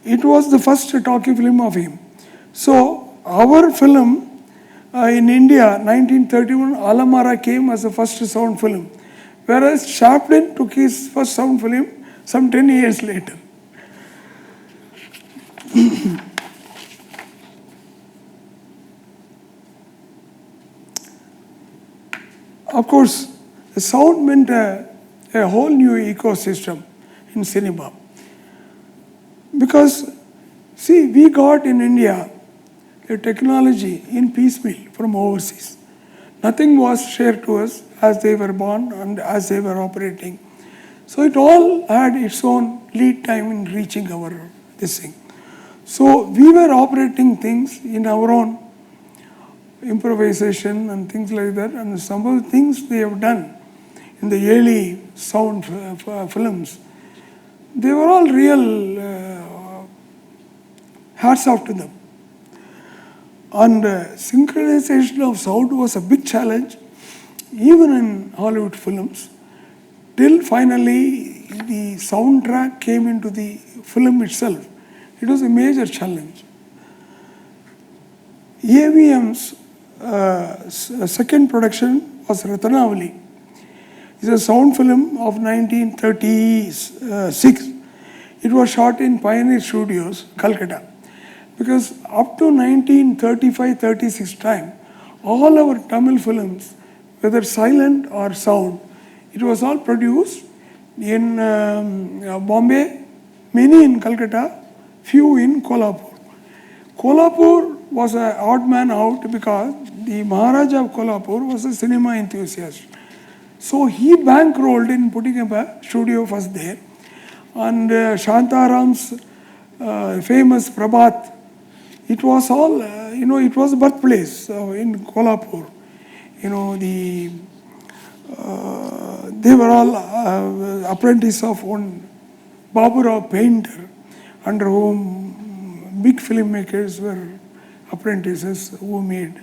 It was the first talkie film of him. So our film in India, 1931, Alamara came as the first sound film, whereas Chaplin took his first sound film some 10 years later. Of course, the sound meant a whole new ecosystem in cinema. Because, see, we got in India a technology in piecemeal from overseas. Nothing was shared to us as they were born and as they were operating. So it all had its own lead time in reaching this thing. So we were operating things in our own improvisation and things like that, and some of the things they have done in the early sound films, they were all real, hats off to them. And synchronization of sound was a big challenge, even in Hollywood films, till finally the soundtrack came into the film itself. It was a major challenge. AVM's second production was Ratnavali. It's a sound film of 1936. It was shot in Pioneer Studios, Calcutta. Because up to 1935-36 time, all our Tamil films, whether silent or sound, it was all produced in Bombay, many in Calcutta, few in Kolhapur. Kolhapur was an odd man out because the Maharaja of Kolhapur was a cinema enthusiast. So he bankrolled in putting up a studio first there. And Shantaram's famous Prabhat, it was all, it was birthplace in Kolhapur. They were all apprentices of one Baburao painter, under whom big filmmakers were apprentices who made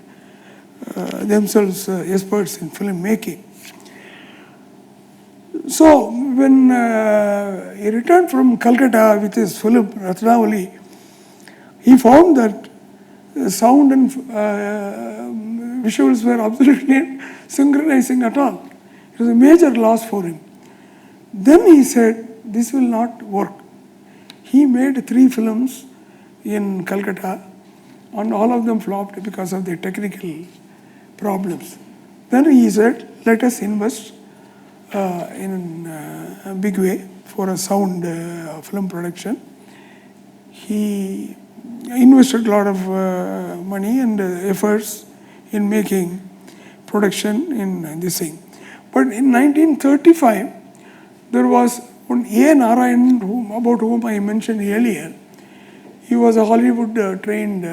themselves experts in filmmaking. So when he returned from Calcutta with his film Ratnavali, he found that sound and visuals were absolutely synchronizing at all. It was a major loss for him. Then he said, this will not work. He made 3 films in Calcutta, and all of them flopped because of the technical problems. Then he said, let us invest in a big way for a sound film production. He invested a lot of money and efforts in making production in this thing. But in 1935, there was one A. Narayan, about whom I mentioned earlier. He was a Hollywood trained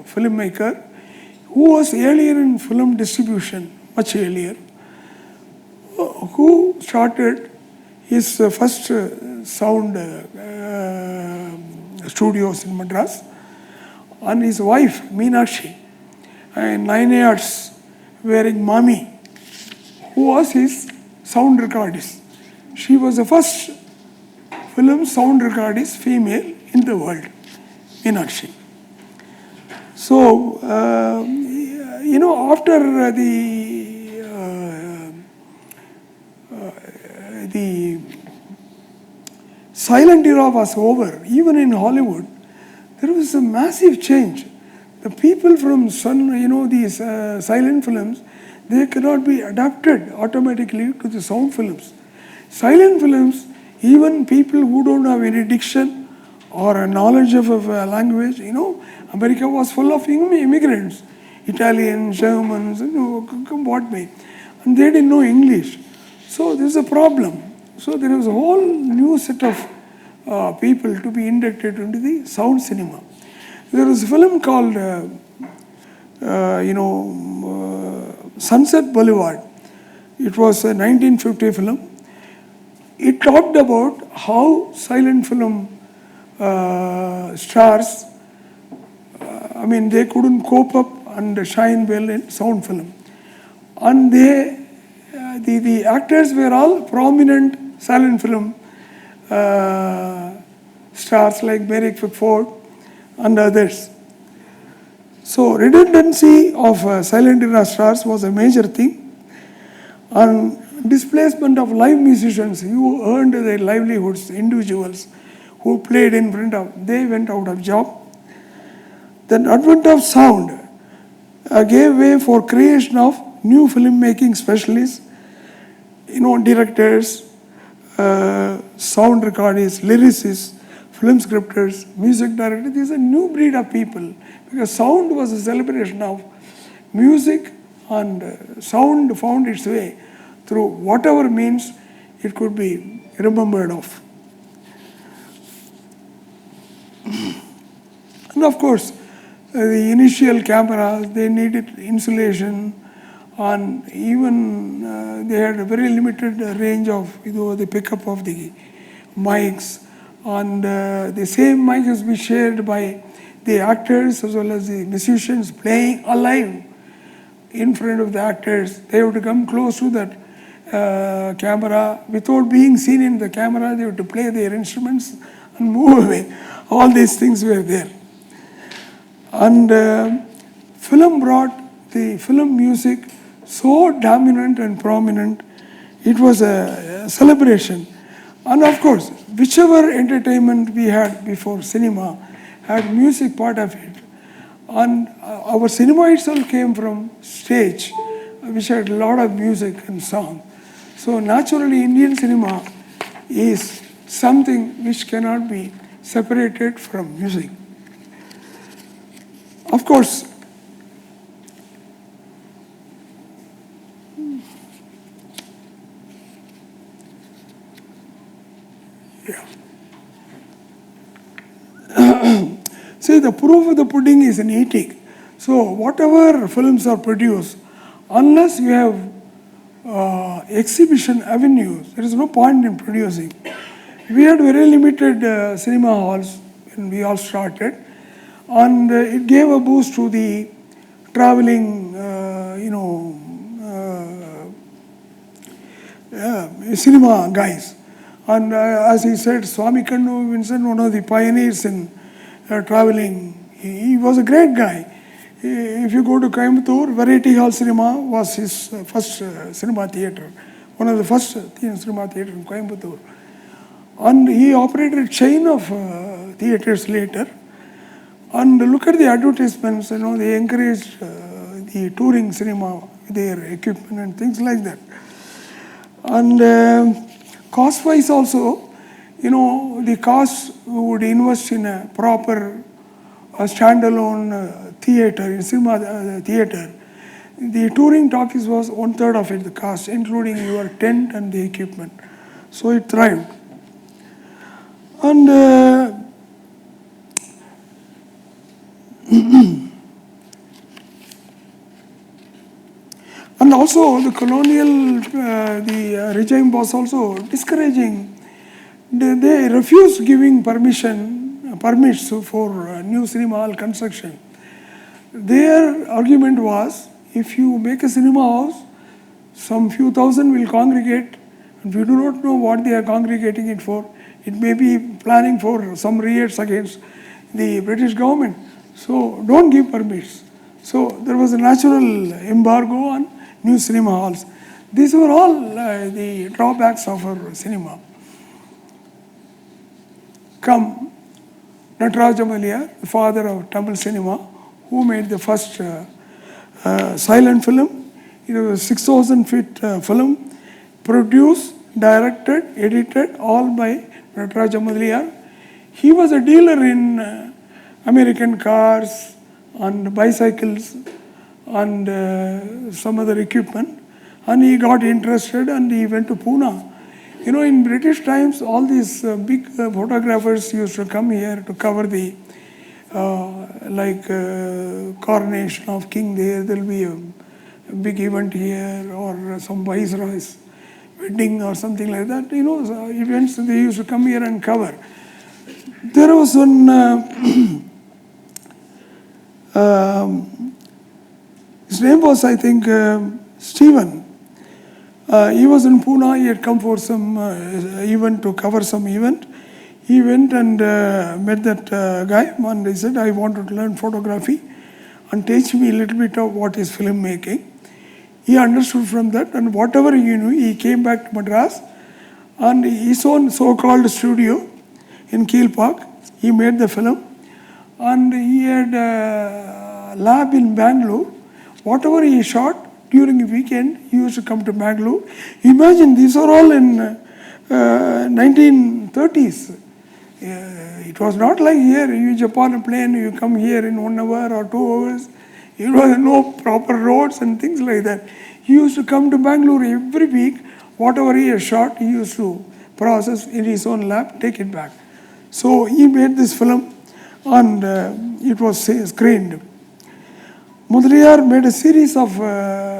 filmmaker who was earlier in film distribution, much earlier, who started his first sound studios in Madras. And his wife, Meenakshi, and 9 yards wearing Mami, who was his sound recordist. She was the first film sound recordist female in the world, Meenakshi. So, after the silent era was over, even in Hollywood, there was a massive change. The people from these silent films, they cannot be adapted automatically to the sound films. Silent films, even people who don't have any diction or a knowledge of a language, America was full of immigrants, Italians, Germans, what may, and they didn't know English. So there's a problem. So there was a whole new set of people to be inducted into the sound cinema. There was a film called, Sunset Boulevard. It was a 1950 film. It talked about how silent film stars, they couldn't cope up and shine well in sound film. And the actors were all prominent silent film stars like Merrick Pickford and others. So redundancy of silent era stars was a major thing, and displacement of live musicians who earned their livelihoods, individuals who played in front of, they went out of job. Then advent of sound gave way for creation of new filmmaking specialists, directors, sound recordists, lyricists, film scripters, music directors. These are a new breed of people, because sound was a celebration of music, and sound found its way through whatever means it could be remembered of. And of course, the initial cameras, they needed insulation, and even they had a very limited range of the pickup of the mics, and the same mic has been shared by the actors as well as the musicians playing alive in front of the actors. They have to come close to that camera without being seen in the camera. They have to play their instruments and move away. All these things were there. And film brought the film music so dominant and prominent. It was a celebration. And of course, whichever entertainment we had before cinema had music part of it. And our cinema itself came from stage, which had a lot of music and song. So naturally, Indian cinema is something which cannot be separated from music. Of course, see, the proof of the pudding is in eating. So whatever films are produced, unless you have exhibition avenues, there is no point in producing. We had very limited cinema halls when we all started, and it gave a boost to the traveling, cinema guys. And as he said, Swami Kannu Vincent, one of the pioneers in traveling, he was a great guy. If you go to Coimbatore, Variety Hall Cinema was his first cinema theatre, one of the first cinema theatre in Coimbatore. And he operated a chain of theaters later. And look at the advertisements, they encouraged the touring cinema, their equipment and things like that. And cost-wise also, the cost would invest in a proper standalone theater, cinema theater. The touring talkies was 1/3 of it, the cost, including your tent and the equipment. So it thrived. And and also the colonial, the regime was also discouraging. They refused giving permits for new cinema hall construction. Their argument was, if you make a cinema house, some few thousand will congregate, and we do not know what they are congregating it for. It may be planning for some riots against the British government. So don't give permits. So there was a natural embargo on new cinema halls. These were all the drawbacks of our cinema. Come Nataraja Malliyar, the father of Tamil cinema, who made the first silent film. It was a 6,000 feet film, produced, directed, edited, all by Nataraja Malliyar. He was a dealer in American cars and bicycles and some other equipment, and he got interested and he went to Pune. In British times, all these big photographers used to come here to cover the coronation of king. There will be a big event here, or some viceroy's wedding or something like that. Events they used to come here and cover. There was one. His name was, I think, Stephen. He was in Pune. He had come for some event, to cover some event. He went and met that guy, and he said, I want to learn photography and teach me a little bit of what is filmmaking. He understood from that, and whatever he knew, he came back to Madras, and his own so-called studio in Keel Park, he made the film, and he had a lab in Bangalore. Whatever he shot during the weekend, he used to come to Bangalore. Imagine, these are all in 1930s. It was not like here, you jump on a plane, you come here in 1 hour or 2 hours. There was no proper roads and things like that. He used to come to Bangalore every week. Whatever he had shot, he used to process in his own lab, take it back. So he made this film, and it was screened. Mudaliyar made a series of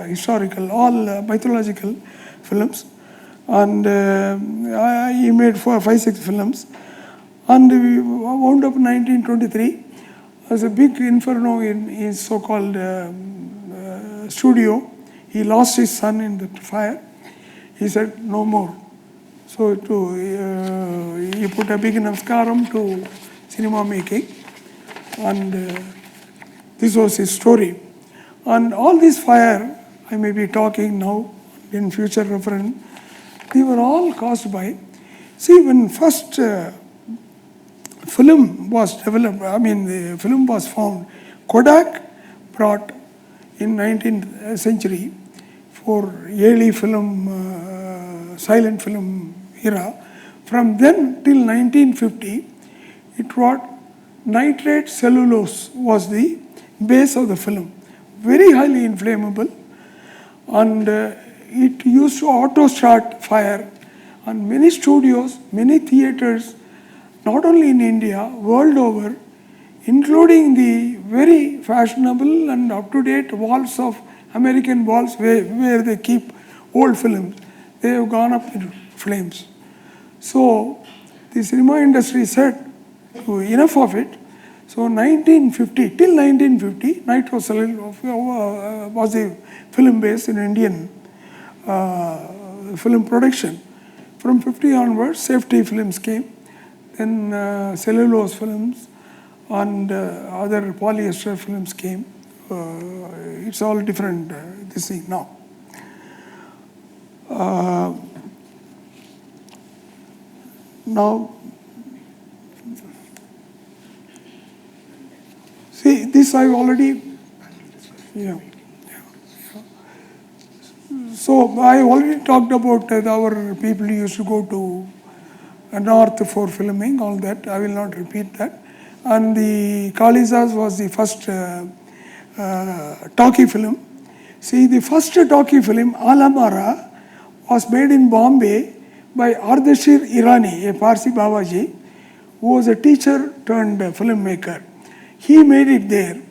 historical, all mythological films, and he made 5-6 films. And we wound up in 1923 as a big inferno in his so-called studio. He lost his son in the fire. He said, no more. So he put a big namaskaram to cinema making, and this was his story. And all this fire, I may be talking now in future reference, they were all caused by, when first film was developed, the film was found, Kodak brought in 19th century for early film, silent film era. From then till 1950, it brought nitrate cellulose was the base of the film. Very highly inflammable, and it used to auto-start fire. And many studios, many theaters, not only in India, world over, including the very fashionable and up-to-date walls of American walls where they keep old films, they have gone up in flames. So the cinema industry said, enough of it. So 1950, till 1950, nitrocellulose was a film base in Indian film production. From 50 onwards, safety films came, then cellulose films and other polyester films came. It's all different, this thing now. Now, see, this I've already, yeah. So I already talked about our people used to go to north for filming, all that. I will not repeat that. And the Kalisas was the first talkie film. See, the first talkie film, Alamara, was made in Bombay by Ardashir Irani, a Parsi Babaji, who was a teacher turned filmmaker. He made it there.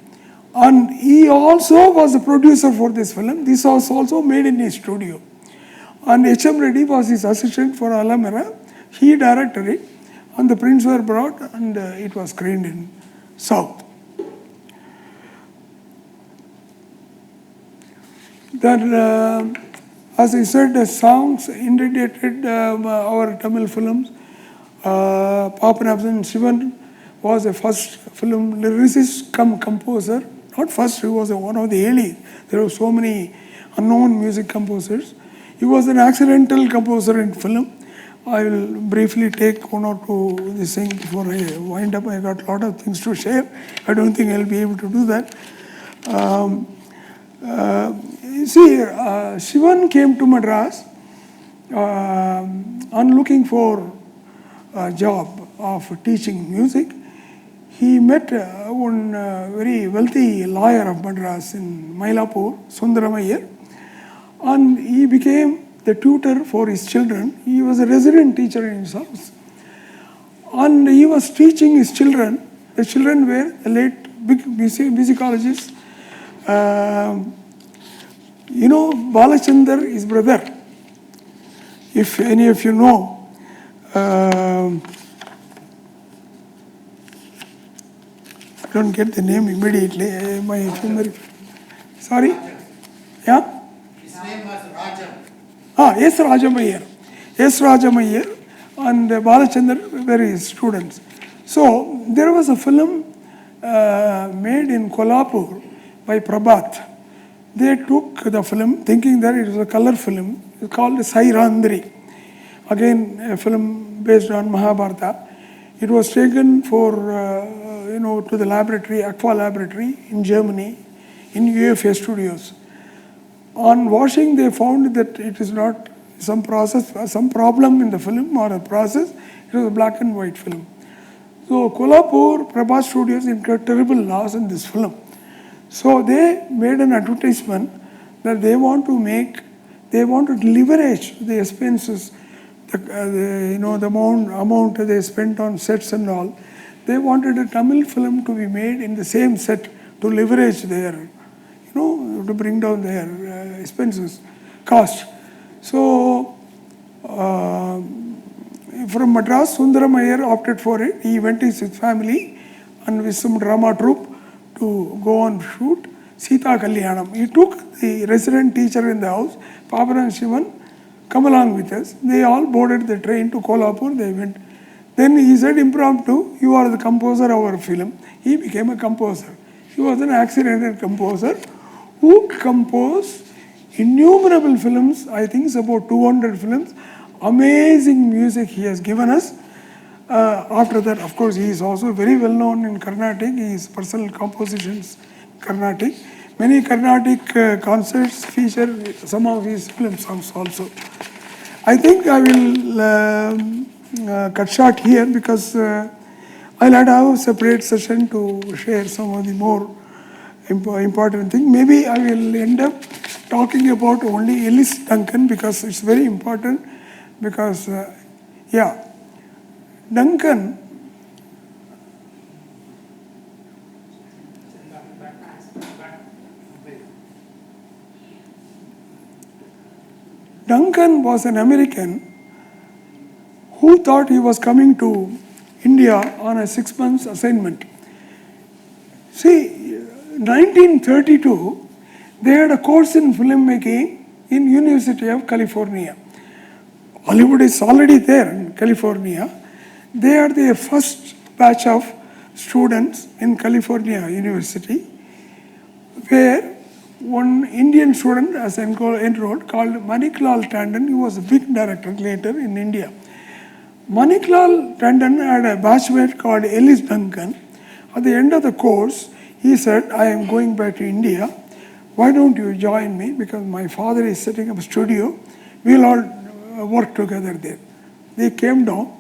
And he also was the producer for this film. This was also made in his studio. And H.M. Reddy was his assistant for Alamara. He directed it. And the prints were brought and it was screened in South. Then, as I said, the songs indicated our Tamil films. Papanabhan Shivan was the first film lyricist come composer. Not first, he was one of the early. There were so many unknown music composers. He was an accidental composer in film. I will briefly take one or two this thing before I wind up. I got a lot of things to share. I don't think I'll be able to do that. Shivan came to Madras on looking for a job of teaching music. He met one very wealthy lawyer of Madras in Mylapore, Sundaram, and he became the tutor for his children. He was a resident teacher in his house. And he was teaching his children. The children were the late big musicologists. Balachandar, his brother. If any of you know, I don't get the name immediately. My memory. Sorry? Yeah? His name was Rajam. Yes, Rajam Iyer and Balachandar were his students. So, there was a film made in Kolhapur by Prabhat. They took the film thinking that it was a color film. It's called Sairandri. Again, a film based on Mahabharata. It was taken for, to the laboratory, Aqua Laboratory in Germany, in UFA studios. On watching, they found that it is not some problem in the film or a process. It was a black and white film. So, Kolhapur, Prabhat Studios incurred terrible loss in this film. So, they made an advertisement that they want to leverage the expenses, the amount they spent on sets and all. They wanted a Tamil film to be made in the same set to leverage their, to bring down their expenses, cost. So, from Madras, Sundaram Iyer opted for it. He went with his family and with some drama troupe to go on shoot Sita Kalyanam. He took the resident teacher in the house, Papanabhan Shivan, come along with us. They all boarded the train to Kolhapur. They went. Then he said impromptu, you are the composer of our film. He became a composer. He was an accidental composer who composed innumerable films. I think it's about 200 films. Amazing music he has given us. After that, of course, he is also very well known in Carnatic. His personal compositions, Carnatic. Many Carnatic concerts feature some of his film songs also. I think I will cut short here because I'll have to have a separate session to share some of the more important things. Maybe I will end up talking about only Ellis Duncan because it's very important. Because, Duncan was an American who thought he was coming to India on a 6 months assignment. See, 1932, they had a course in filmmaking in University of California. Hollywood is already there in California. They are the first batch of students in California University, where one Indian student has enrolled called Maniklal Tandon. He was a big director later in India. Maniklal Tandon had a batchmate called Ellis Duncan. At the end of the course, he said, I am going back to India. Why don't you join me? Because my father is setting up a studio. We'll all work together there. They came down.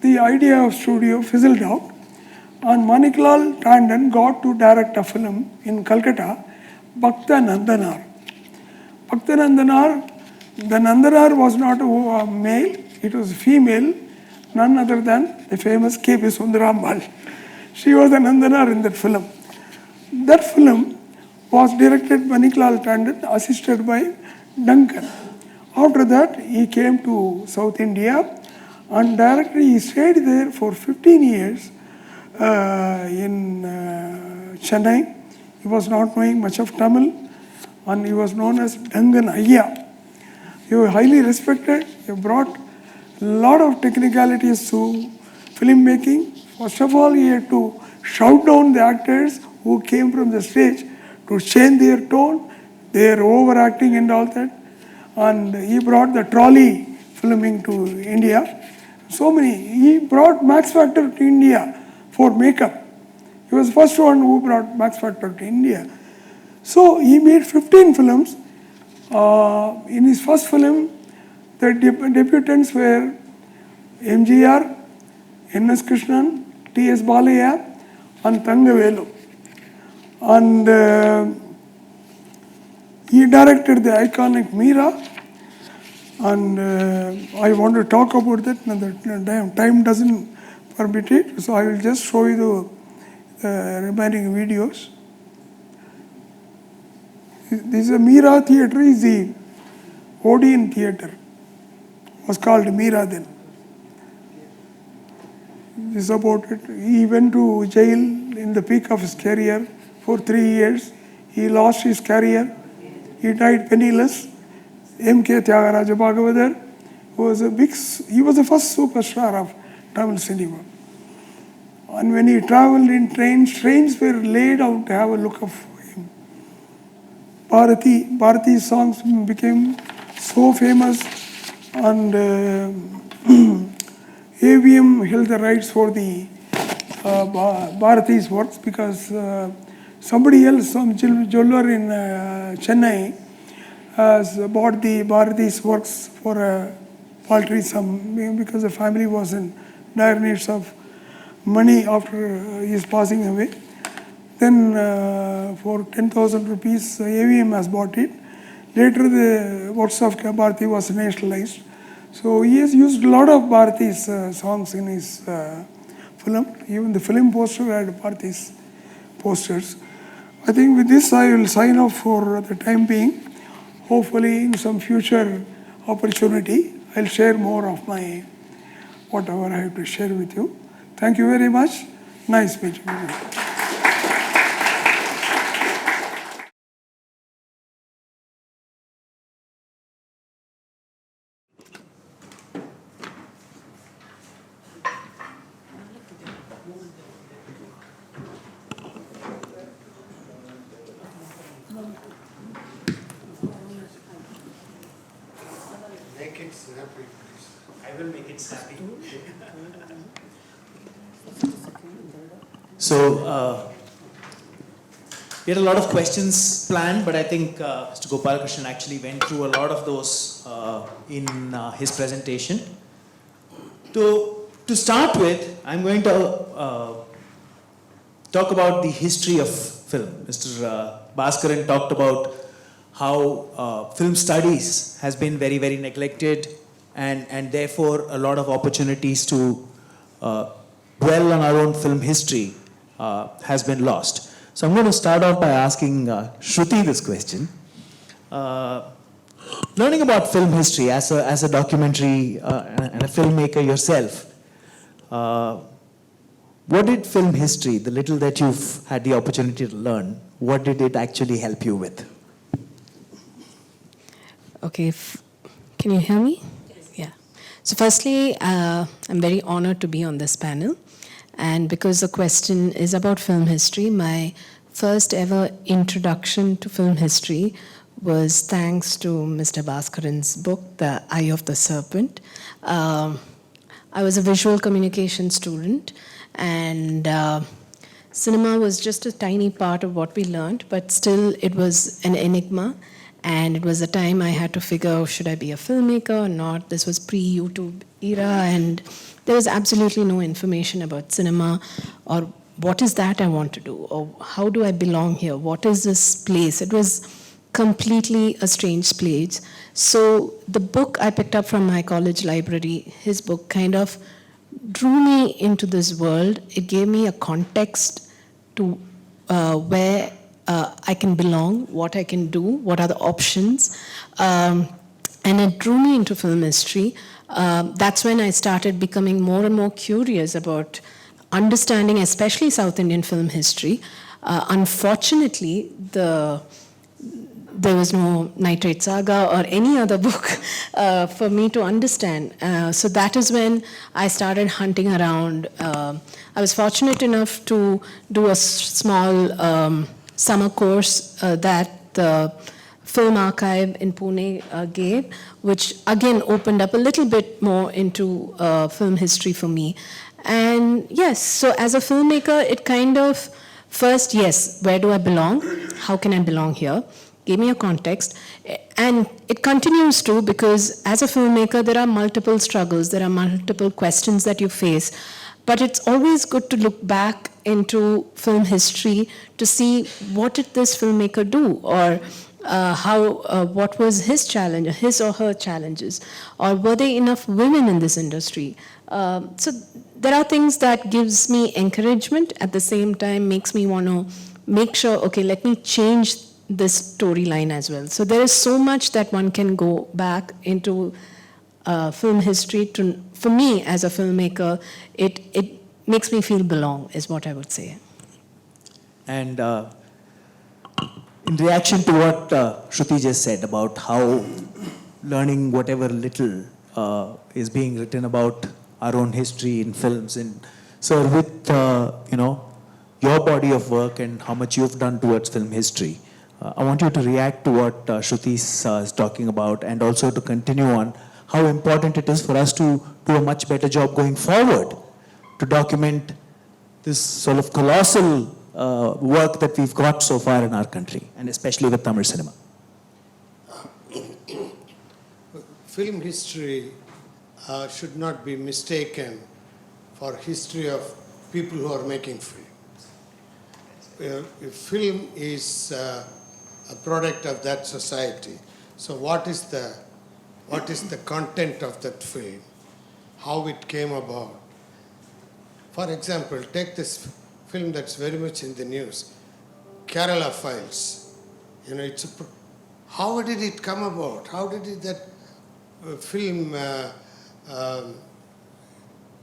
The idea of studio fizzled out. And Maniklal Tandon got to direct a film in Calcutta, Bhakta Nandanar. Bhakta Nandanar, the Nandanar was not a male, it was female, none other than the famous K.P. Sundarammal. She was a Nandanar in that film. That film was directed by Maniklal Tandon, assisted by Duncan. After that, he came to South India and directly he stayed there for 15 years in Chennai. He was not knowing much of Tamil and he was known as Dangan Ayya. He was highly respected. He brought a lot of technicalities to filmmaking. First of all, he had to shout down the actors who came from the stage to change their tone, their overacting and all that. And he brought the trolley filming to India. So many. He brought Max Factor to India for makeup. He was the first one who brought Max Factor to India. So he made 15 films. In his first film, the debutants were MGR, N.S. Krishnan, T.S. Balayya, and Thangavelu. And he directed the iconic Meera. And I want to talk about that, and time doesn't permit it, so I will just show you the remaining videos. This is a Meera theatre, is the Odeon theatre. It was called Meera then. This is about it. He went to jail in the peak of his career for 3 years. He lost his career. He died penniless. M.K. Tyagaraja Bhagavathar was he was the first superstar of Tamil cinema. And when he traveled in trains, trains were laid out to have a look of him. Bharati's songs became so famous, and AVM held the rights for the Bharati's works because somebody else, some jeweler in Chennai, has bought the Bharati's works for a paltry sum because the family was in dire needs of money after his passing away. Then for 10,000 rupees, AVM has bought it. Later the works of Bharati was nationalized. So he has used a lot of Bharati's songs in his film. Even the film poster had Bharati's posters. I think with this I will sign off for the time being. Hopefully in some future opportunity, I'll share more of my whatever I have to share with you. Thank you very much. Nice meeting you. Make it snappy, please. I will make it snappy. So, we had a lot of questions planned, but I think Mr. Gopalakrishnan actually went through a lot of those in his presentation. To start with, I'm going to talk about the history of film. Mr. Bhaskaran talked about how film studies has been very, very neglected, and therefore a lot of opportunities to dwell on our own film history has been lost. So I'm going to start off by asking Sruti this question. Learning about film history as a documentary and a filmmaker yourself, what did film history, the little that you've had the opportunity to learn, what did it actually help you with? Okay, can you hear me? Yes. Yeah. So firstly, I'm very honored to be on this panel. And because the question is about film history, my first ever introduction to film history was thanks to Mr. Bhaskaran's book, The Eye of the Serpent. I was a visual communication student, and cinema was just a tiny part of what we learned, but still it was an enigma. And it was a time I had to figure out, should I be a filmmaker or not? This was pre-YouTube era, and there was absolutely no information about cinema or what is that I want to do, or how do I belong here? What is this place? It was completely a strange place. So the book I picked up from my college library, his book, kind of drew me into this world. It gave me a context to where I can belong, what I can do, what are the options. And it drew me into film history. That's when I started becoming more and more curious about understanding, especially South Indian film history. Unfortunately, there was no Nitrate Saga or any other book for me to understand. So that is when I started hunting around. I was fortunate enough to do a small summer course that the Film Archive in Pune gave, which again opened up a little bit more into film history for me. And yes, so as a filmmaker, it kind of, first, yes, where do I belong? How can I belong here? Give me a context. And it continues to, because as a filmmaker, there are multiple struggles, there are multiple questions that you face. But it's always good to look back into film history to see what did this filmmaker do, or what was his challenge, his or her challenges, or were there enough women in this industry? So there are things that gives me encouragement, at the same time makes me want to make sure, okay, let me change this storyline as well. So there is so much that one can go back into film history to, for me as a filmmaker, it makes me feel belong, is what I would say. And in reaction to what Shruti just said about how learning whatever little is being written about our own history in films, and so with your body of work and how much you've done towards film history, I want you to react to what Shruti is talking about, and also to continue on how important it is for us to do a much better job going forward to document this sort of colossal work that we've got so far in our country, and especially with Tamil cinema. Film history should not be mistaken for history of people who are making film. Film is a product of that society. So what is the content of that film? How it came about? For example, take this film that's very much in the news, Kerala Files. How did it come about? How did that film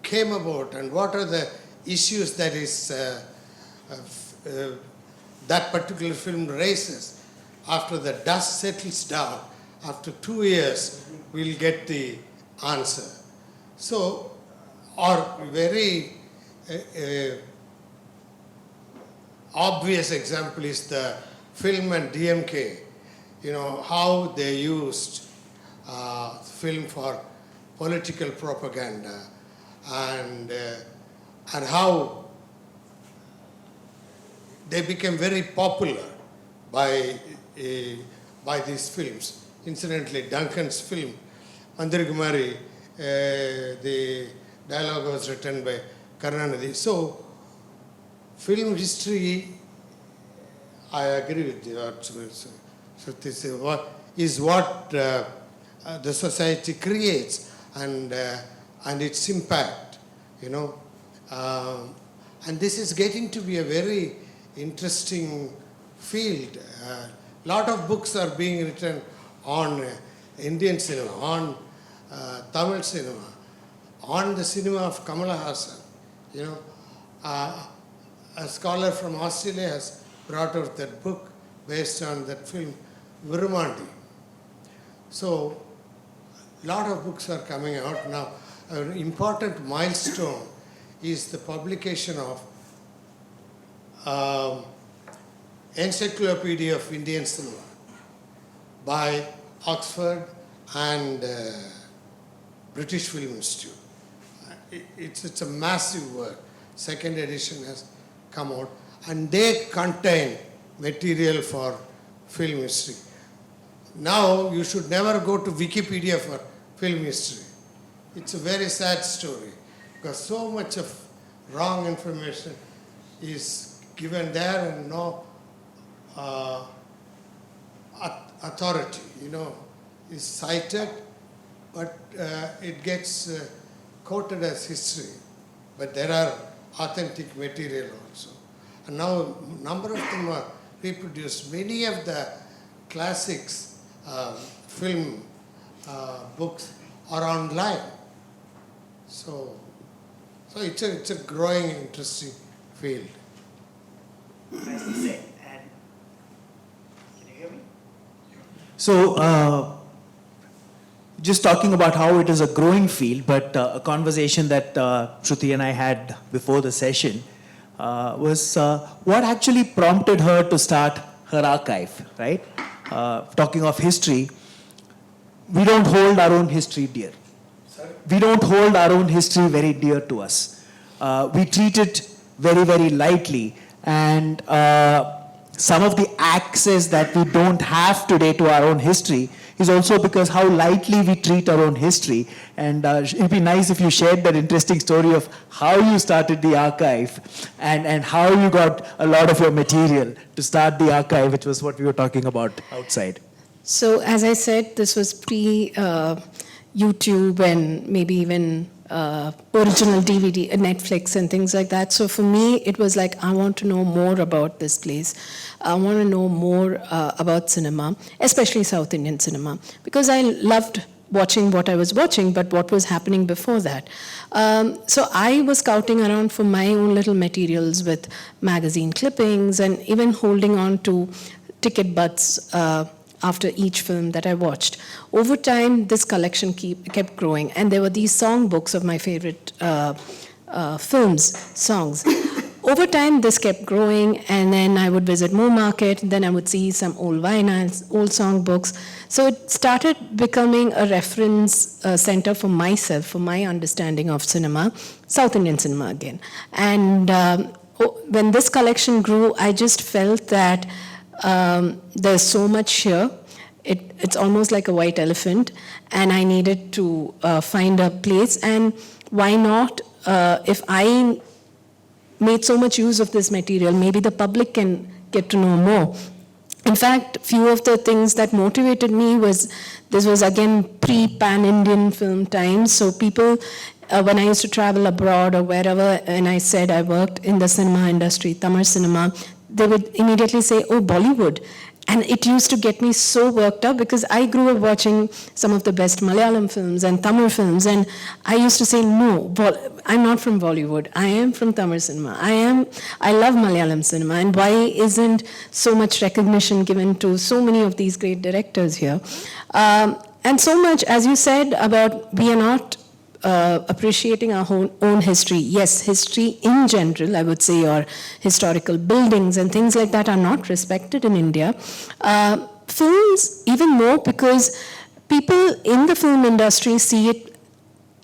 came about, and what are the issues that that particular film raises? After the dust settles down, after 2 years, we'll get the answer. So, or very obvious example is the film and DMK. How they used film for political propaganda, and how they became very popular by these films. Incidentally, Duncan's film, Mandirkumari, the dialogue was written by Karnanidhi. So, film history, I agree with you, is what the society creates, and its impact, and this is getting to be a very interesting field. Lot of books are being written on Indian cinema, on Tamil cinema, on the cinema of Kamala Hassan. A scholar from Australia has brought out that book based on that film, Virumandi. So, lot of books are coming out now. An important milestone is the publication of Encyclopedia of Indian Cinema by Oxford and British Film Institute. it's a massive work. Second edition has come out, and they contain material for film history. Now you should never go to Wikipedia for film history. It's a very sad story because so much of wrong information is given there and no authority, is cited, but it gets quoted as history. But there are authentic material also. And now number of them are reproduced. Many of the classics, film books are online. So it's a growing, interesting field. Nicely said. And can you hear me? So, just talking about how it is a growing field, but a conversation that Sruti and I had before the session was what actually prompted her to start her archive, right? Talking of history, we don't hold our own history dear. We don't hold our own history very dear to us. We treat it very, very lightly. And some of the access that we don't have today to our own history is also because how lightly we treat our own history. And it'd be nice if you shared that interesting story of how you started the archive and how you got a lot of your material to start the archive, which was what we were talking about outside. So, as I said, this was pre-YouTube and maybe even original DVD, Netflix and things like that. So for me, it was like, I want to know more about this place. I want to know more about cinema, especially South Indian cinema, because I loved watching what I was watching, but what was happening before that. So I was scouting around for my own little materials with magazine clippings and even holding on to ticket butts after each film that I watched. Over time, this collection kept growing, and there were these song books of my favorite films, songs. Over time, this kept growing, and then I would visit more market, then I would see some old vinyls, old song books. So it started becoming a reference center for myself, for my understanding of cinema, South Indian cinema again. And when this collection grew, I just felt that there's so much here. It's almost like a white elephant, and I needed to find a place. And why not, if I made so much use of this material, maybe the public can get to know more. In fact, few of the things that motivated me was, this was again pre-Pan-Indian film times, so people, when I used to travel abroad or wherever, and I said I worked in the cinema industry, Tamil cinema, they would immediately say, oh, Bollywood. And it used to get me so worked up because I grew up watching some of the best Malayalam films and Tamil films, and I used to say, no, I'm not from Bollywood. I am from Tamil cinema. I love Malayalam cinema, and why isn't so much recognition given to so many of these great directors here? And so much, as you said, about we are not appreciating our own history. Yes, history in general, I would say, or historical buildings and things like that are not respected in India. Films, even more, because people in the film industry see it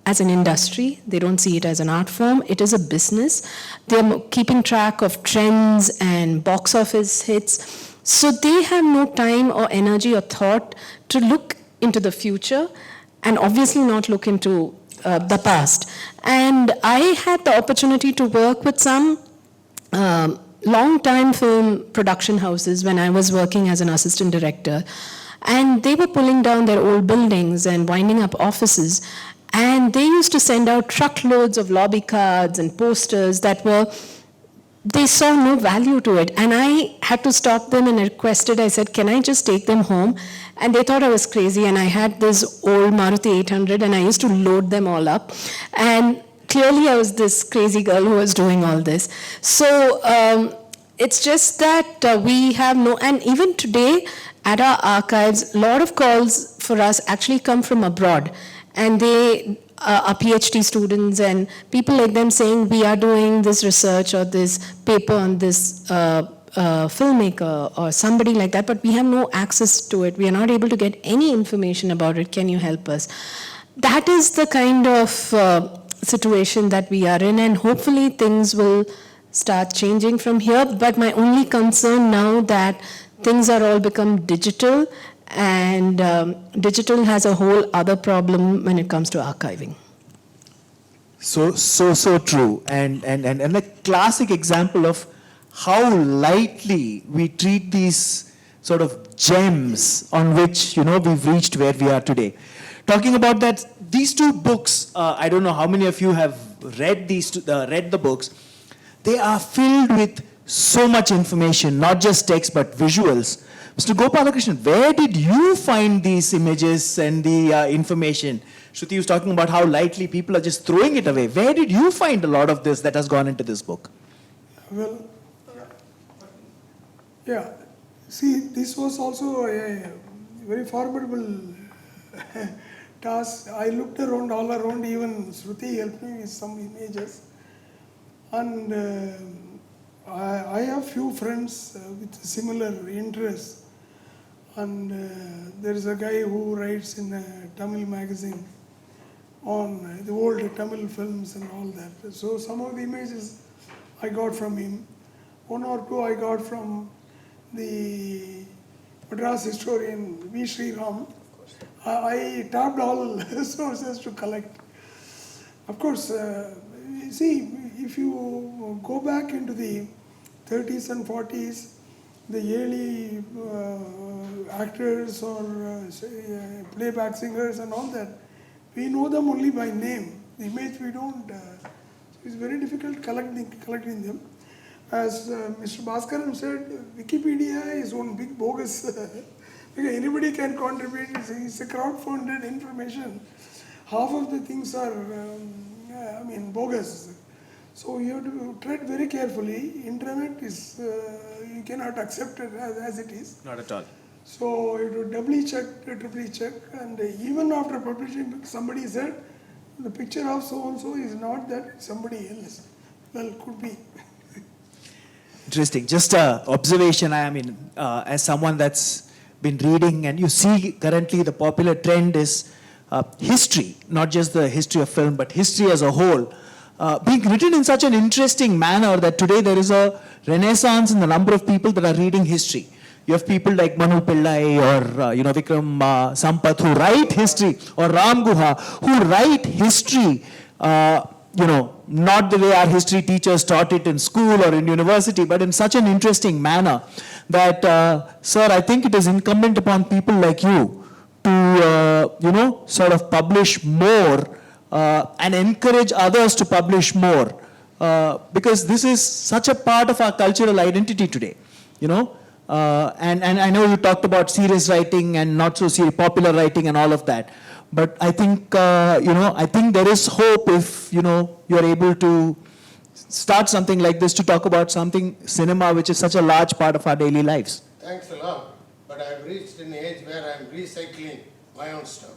as an industry. They don't see it as an art form. It is a business. They're keeping track of trends and box office hits. So they have no time or energy or thought to look into the future, and obviously not look into the past. And I had the opportunity to work with some long-time film production houses when I was working as an assistant director. And they were pulling down their old buildings and winding up offices. And they used to send out truckloads of lobby cards and posters that they saw no value to it. And I had to stop them and requested, I said, can I just take them home? And they thought I was crazy, and I had this old Maruti 800, and I used to load them all up. And clearly I was this crazy girl who was doing all this. So it's just that we have no, and even today at our archives, a lot of calls for us actually come from abroad. And they are PhD students and people like them saying, we are doing this research or this paper on this filmmaker or somebody like that, but we have no access to it. We are not able to get any information about it. Can you help us? That is the kind of situation that we are in, and hopefully things will start changing from here. But my only concern now that things are all become digital, and digital has a whole other problem when it comes to archiving. So true. And a classic example of how lightly we treat these sort of gems on which, we've reached where we are today. Talking about that, these two books, I don't know how many of you have read read the books. They are filled with so much information, not just text, but visuals. Mr. Gopalakrishnan, where did you find these images and the information? Shruti was talking about how lightly people are just throwing it away. Where did you find a lot of this that has gone into this book? Well, yeah. See, this was also a very formidable task. I looked around, all around, even Sruti helped me with some images. And I have few friends with similar interests. And there is a guy who writes in a Tamil magazine on the old Tamil films and all that. So some of the images I got from him. One or two I got from the Madras historian V. Sri Ram. I tapped all sources to collect. Of course, see, if you go back into the 30s and 40s, the early actors or playback singers and all that, we know them only by name. The image we don't. So it's very difficult collecting them. As Mr. Bhaskaran said, Wikipedia is one big bogus. Because anybody can contribute. It's a crowd-funded information. Half of the things are, bogus. So you have to tread very carefully. Internet is, you cannot accept it as it is. Not at all. So you have to doubly check, triply check, and even after publishing, somebody said the picture of so-and-so is not that, somebody else. Well, could be. Interesting. Just an observation, as someone that's been reading, and you see currently the popular trend is history, not just the history of film, but history as a whole. Being written in such an interesting manner that today there is a renaissance in the number of people that are reading history. You have people like Manu Pillai or Vikram Sampath who write history, or Ram Guha who write history, not the way our history teachers taught it in school or in university, but in such an interesting manner that, sir, I think it is incumbent upon people like you to, sort of publish more and encourage others to publish more, because this is such a part of our cultural identity today, and I know you talked about serious writing and not so serious popular writing and all of that, but I think I think there is hope if you're able to start something like this to talk about something cinema, which is such a large part of our daily lives. Thanks a lot, but I've reached an age where I'm recycling my own stuff.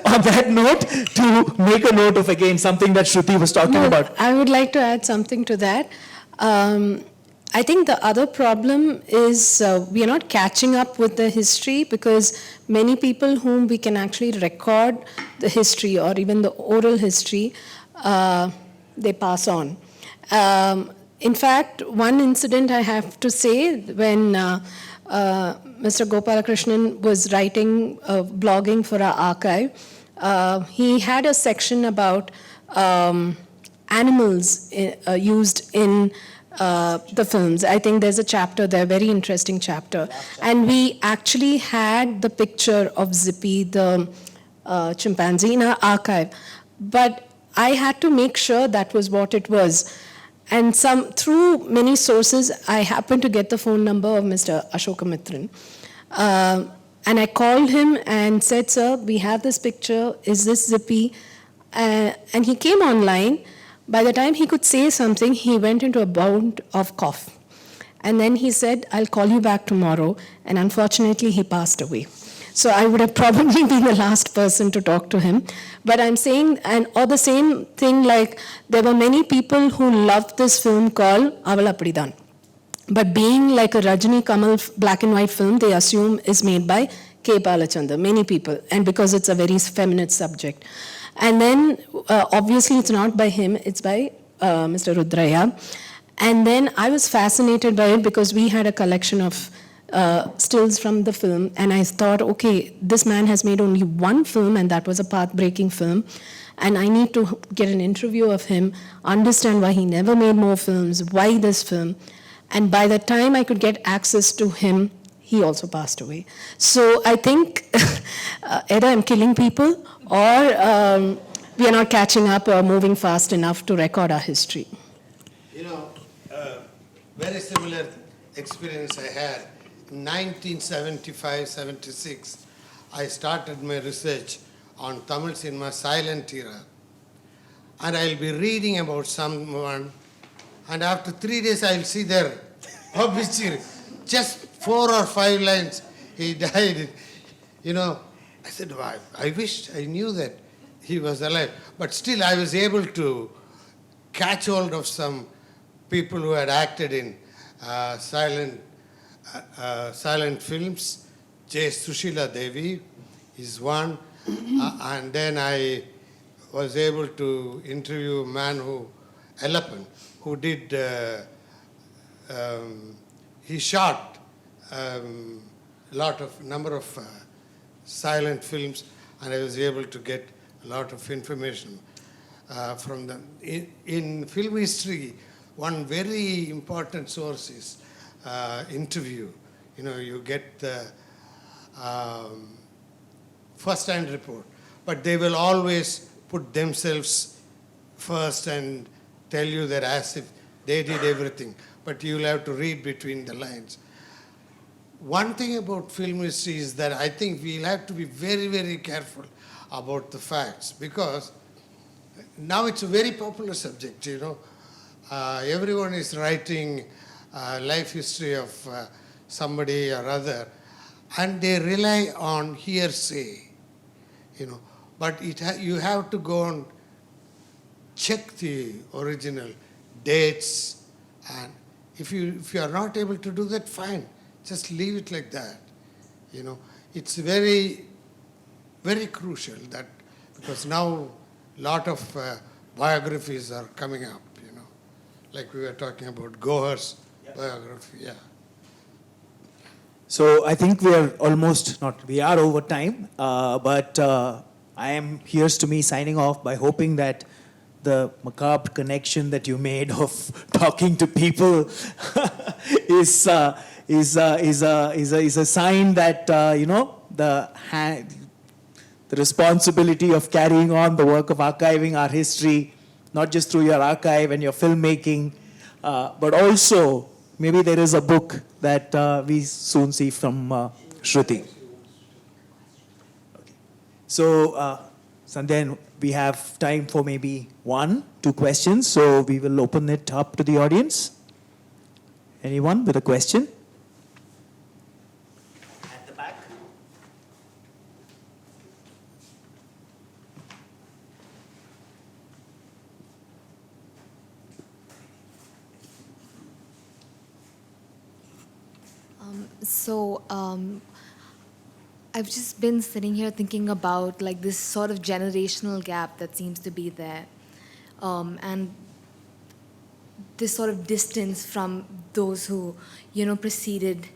On that note, to make a note of again something that Shruti was talking about. I would like to add something to that. I think the other problem is we are not catching up with the history, because many people whom we can actually record the history or even the oral history, they pass on. In fact, one incident I have to say, when Mr. Gopalakrishnan was writing, blogging for our archive, he had a section about animals used in the films. I think there's a chapter there, very interesting chapter. And we actually had the picture of Zippy, the chimpanzee, in our archive. But I had to make sure that was what it was. And through many sources, I happened to get the phone number of Mr. Ashokamitran. And I called him and said, sir, we have this picture, is this Zippy? And he came online. By the time he could say something, he went into a bout of cough. And then he said, I'll call you back tomorrow. And unfortunately, he passed away. So I would have probably been the last person to talk to him. But I'm saying, or the same thing, like there were many people who loved this film called Avala Apdidan. But being like a Rajini Kamal black and white film, they assume is made by K. Balachandar, many people, and because it's a very feminine subject. And then, obviously, it's not by him, it's by Mr. Rudraya. And then I was fascinated by it because we had a collection of stills from the film, and I thought, okay, this man has made only one film, and that was a path-breaking film, and I need to get an interview of him, understand why he never made more films, why this film, and by the time I could get access to him, he also passed away. So I think either I'm killing people, or we are not catching up or moving fast enough to record our history. You know, very similar experience I had. In 1975-76, I started my research on Tamil cinema silent era. And I'll be reading about someone, and after 3 days I'll see their obituary. Just 4 or 5 lines, he died. You know, I said, wow, I wish I knew that he was alive. But still I was able to catch hold of some people who had acted in silent films. J. Sushila Devi is one. And then I was able to interview a man Elappan, who did, he shot number of silent films, and I was able to get a lot of information from them. In film history, one very important source is interview. You know, you get the first-hand report, but they will always put themselves first and tell you that as if they did everything, but you'll have to read between the lines. One thing about film history is that I think we'll have to be very, very careful about the facts, because now it's a very popular subject, you know. Everyone is writing life history of somebody or other, and they rely on hearsay, you know. But you have to go and check the original dates, and if you are not able to do that, fine, just leave it like that. You know, it's very, very crucial that, because now a lot of biographies are coming up, you know, like we were talking about Gohar's biography, yeah. So I think we are over time, but I am, here's to me signing off by hoping that the macabre connection that you made of talking to people is a sign that you know, the responsibility of carrying on the work of archiving our history, not just through your archive and your filmmaking, but also maybe there is a book that we soon see from Shruti. Okay. So, Sandhya, we have time for maybe 1-2 questions, so we will open it up to the audience. Anyone with a question? At the back. I've just been sitting here thinking about like this sort of generational gap that seems to be there, and this sort of distance from those who, you know, preceded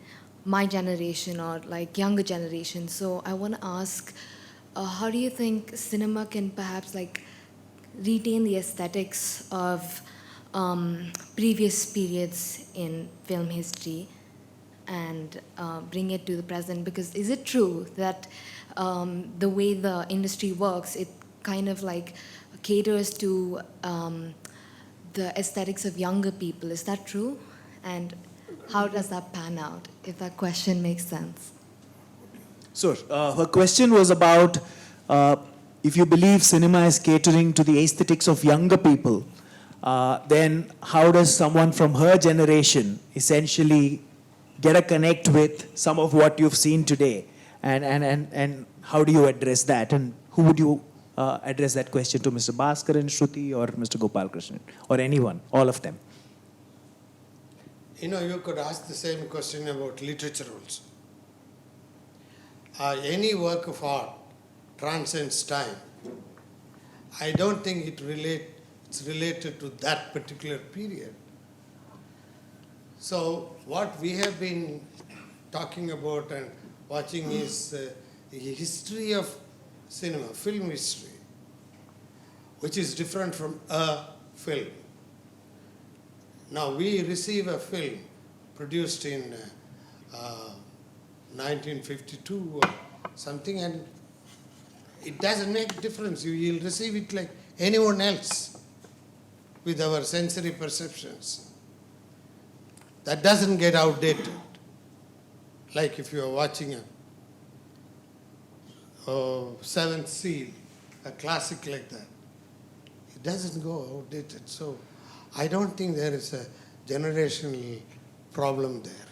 my generation or like younger generation. So I want to ask, how do you think cinema can perhaps like retain the aesthetics of previous periods in film history and bring it to the present? Because is it true that the way the industry works, it kind of like caters to the aesthetics of younger people? Is that true? And how does that pan out, if that question makes sense? So her question was about if you believe cinema is catering to the aesthetics of younger people, then how does someone from her generation essentially get a connect with some of what you've seen today? And how do you address that? And who would you address that question to? Mr. Bhaskaran, Shruti, or Mr. Gopalakrishnan, or anyone, all of them? You know, you could ask the same question about literature also. any work of art transcends time. I don't think it's related to that particular period. So what we have been talking about and watching is the history of cinema, film history, which is different from a film. Now we receive a film produced in 1952 or something, and it doesn't make a difference. You'll receive it like anyone else with our sensory perceptions. That doesn't get outdated. Like if you are watching a Seventh Seal, a classic like that, it doesn't go outdated. So I don't think there is a generational problem there.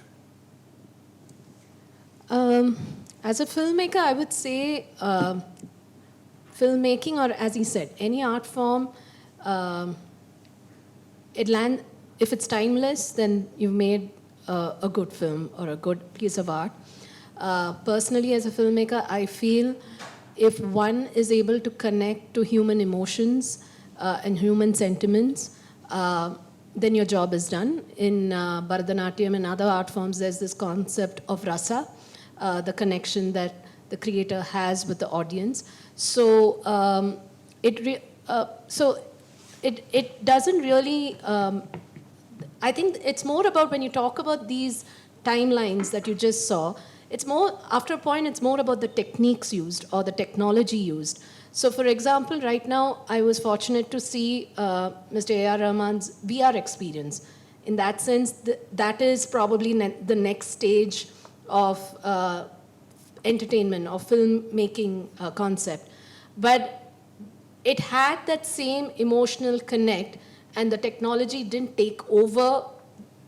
As a filmmaker, I would say filmmaking, or as he said, any art form, if it's timeless, then you've made a good film or a good piece of art. Personally, as a filmmaker, I feel if one is able to connect to human emotions and human sentiments, then your job is done. In Bharatanatyam and other art forms, there's this concept of rasa, the connection that the creator has with the audience. So it doesn't really. I think it's more about when you talk about these timelines that you just saw. It's more, after a point, it's more about the techniques used or the technology used. So, for example, right now, I was fortunate to see Mr. A.R. Rahman's VR experience. In that sense, that is probably the next stage of entertainment or filmmaking concept. But it had that same emotional connect, and the technology didn't take over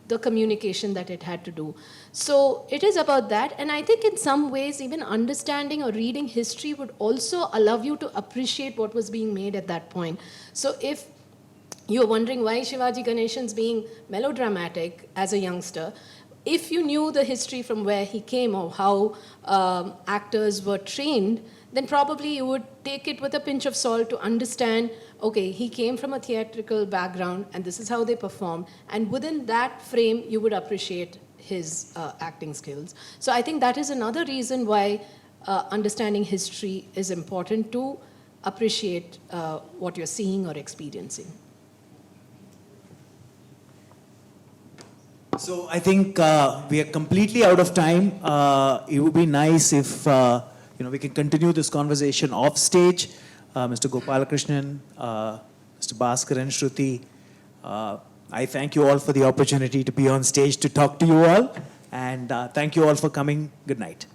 the communication that it had to do. So it is about that, and I think in some ways even understanding or reading history would also allow you to appreciate what was being made at that point. So if you're wondering why Shivaji Ganeshan's being melodramatic as a youngster, if you knew the history from where he came or how actors were trained, then probably you would take it with a pinch of salt to understand, okay, he came from a theatrical background and this is how they performed, and within that frame you would appreciate his acting skills. So I think that is another reason why understanding history is important, to appreciate what you're seeing or experiencing. So I think we are completely out of time. It would be nice if we can continue this conversation off stage. Mr. Gopalakrishnan, Mr. Bhaskaran, Shruti, I thank you all for the opportunity to be on stage to talk to you all, and thank you all for coming. Good night.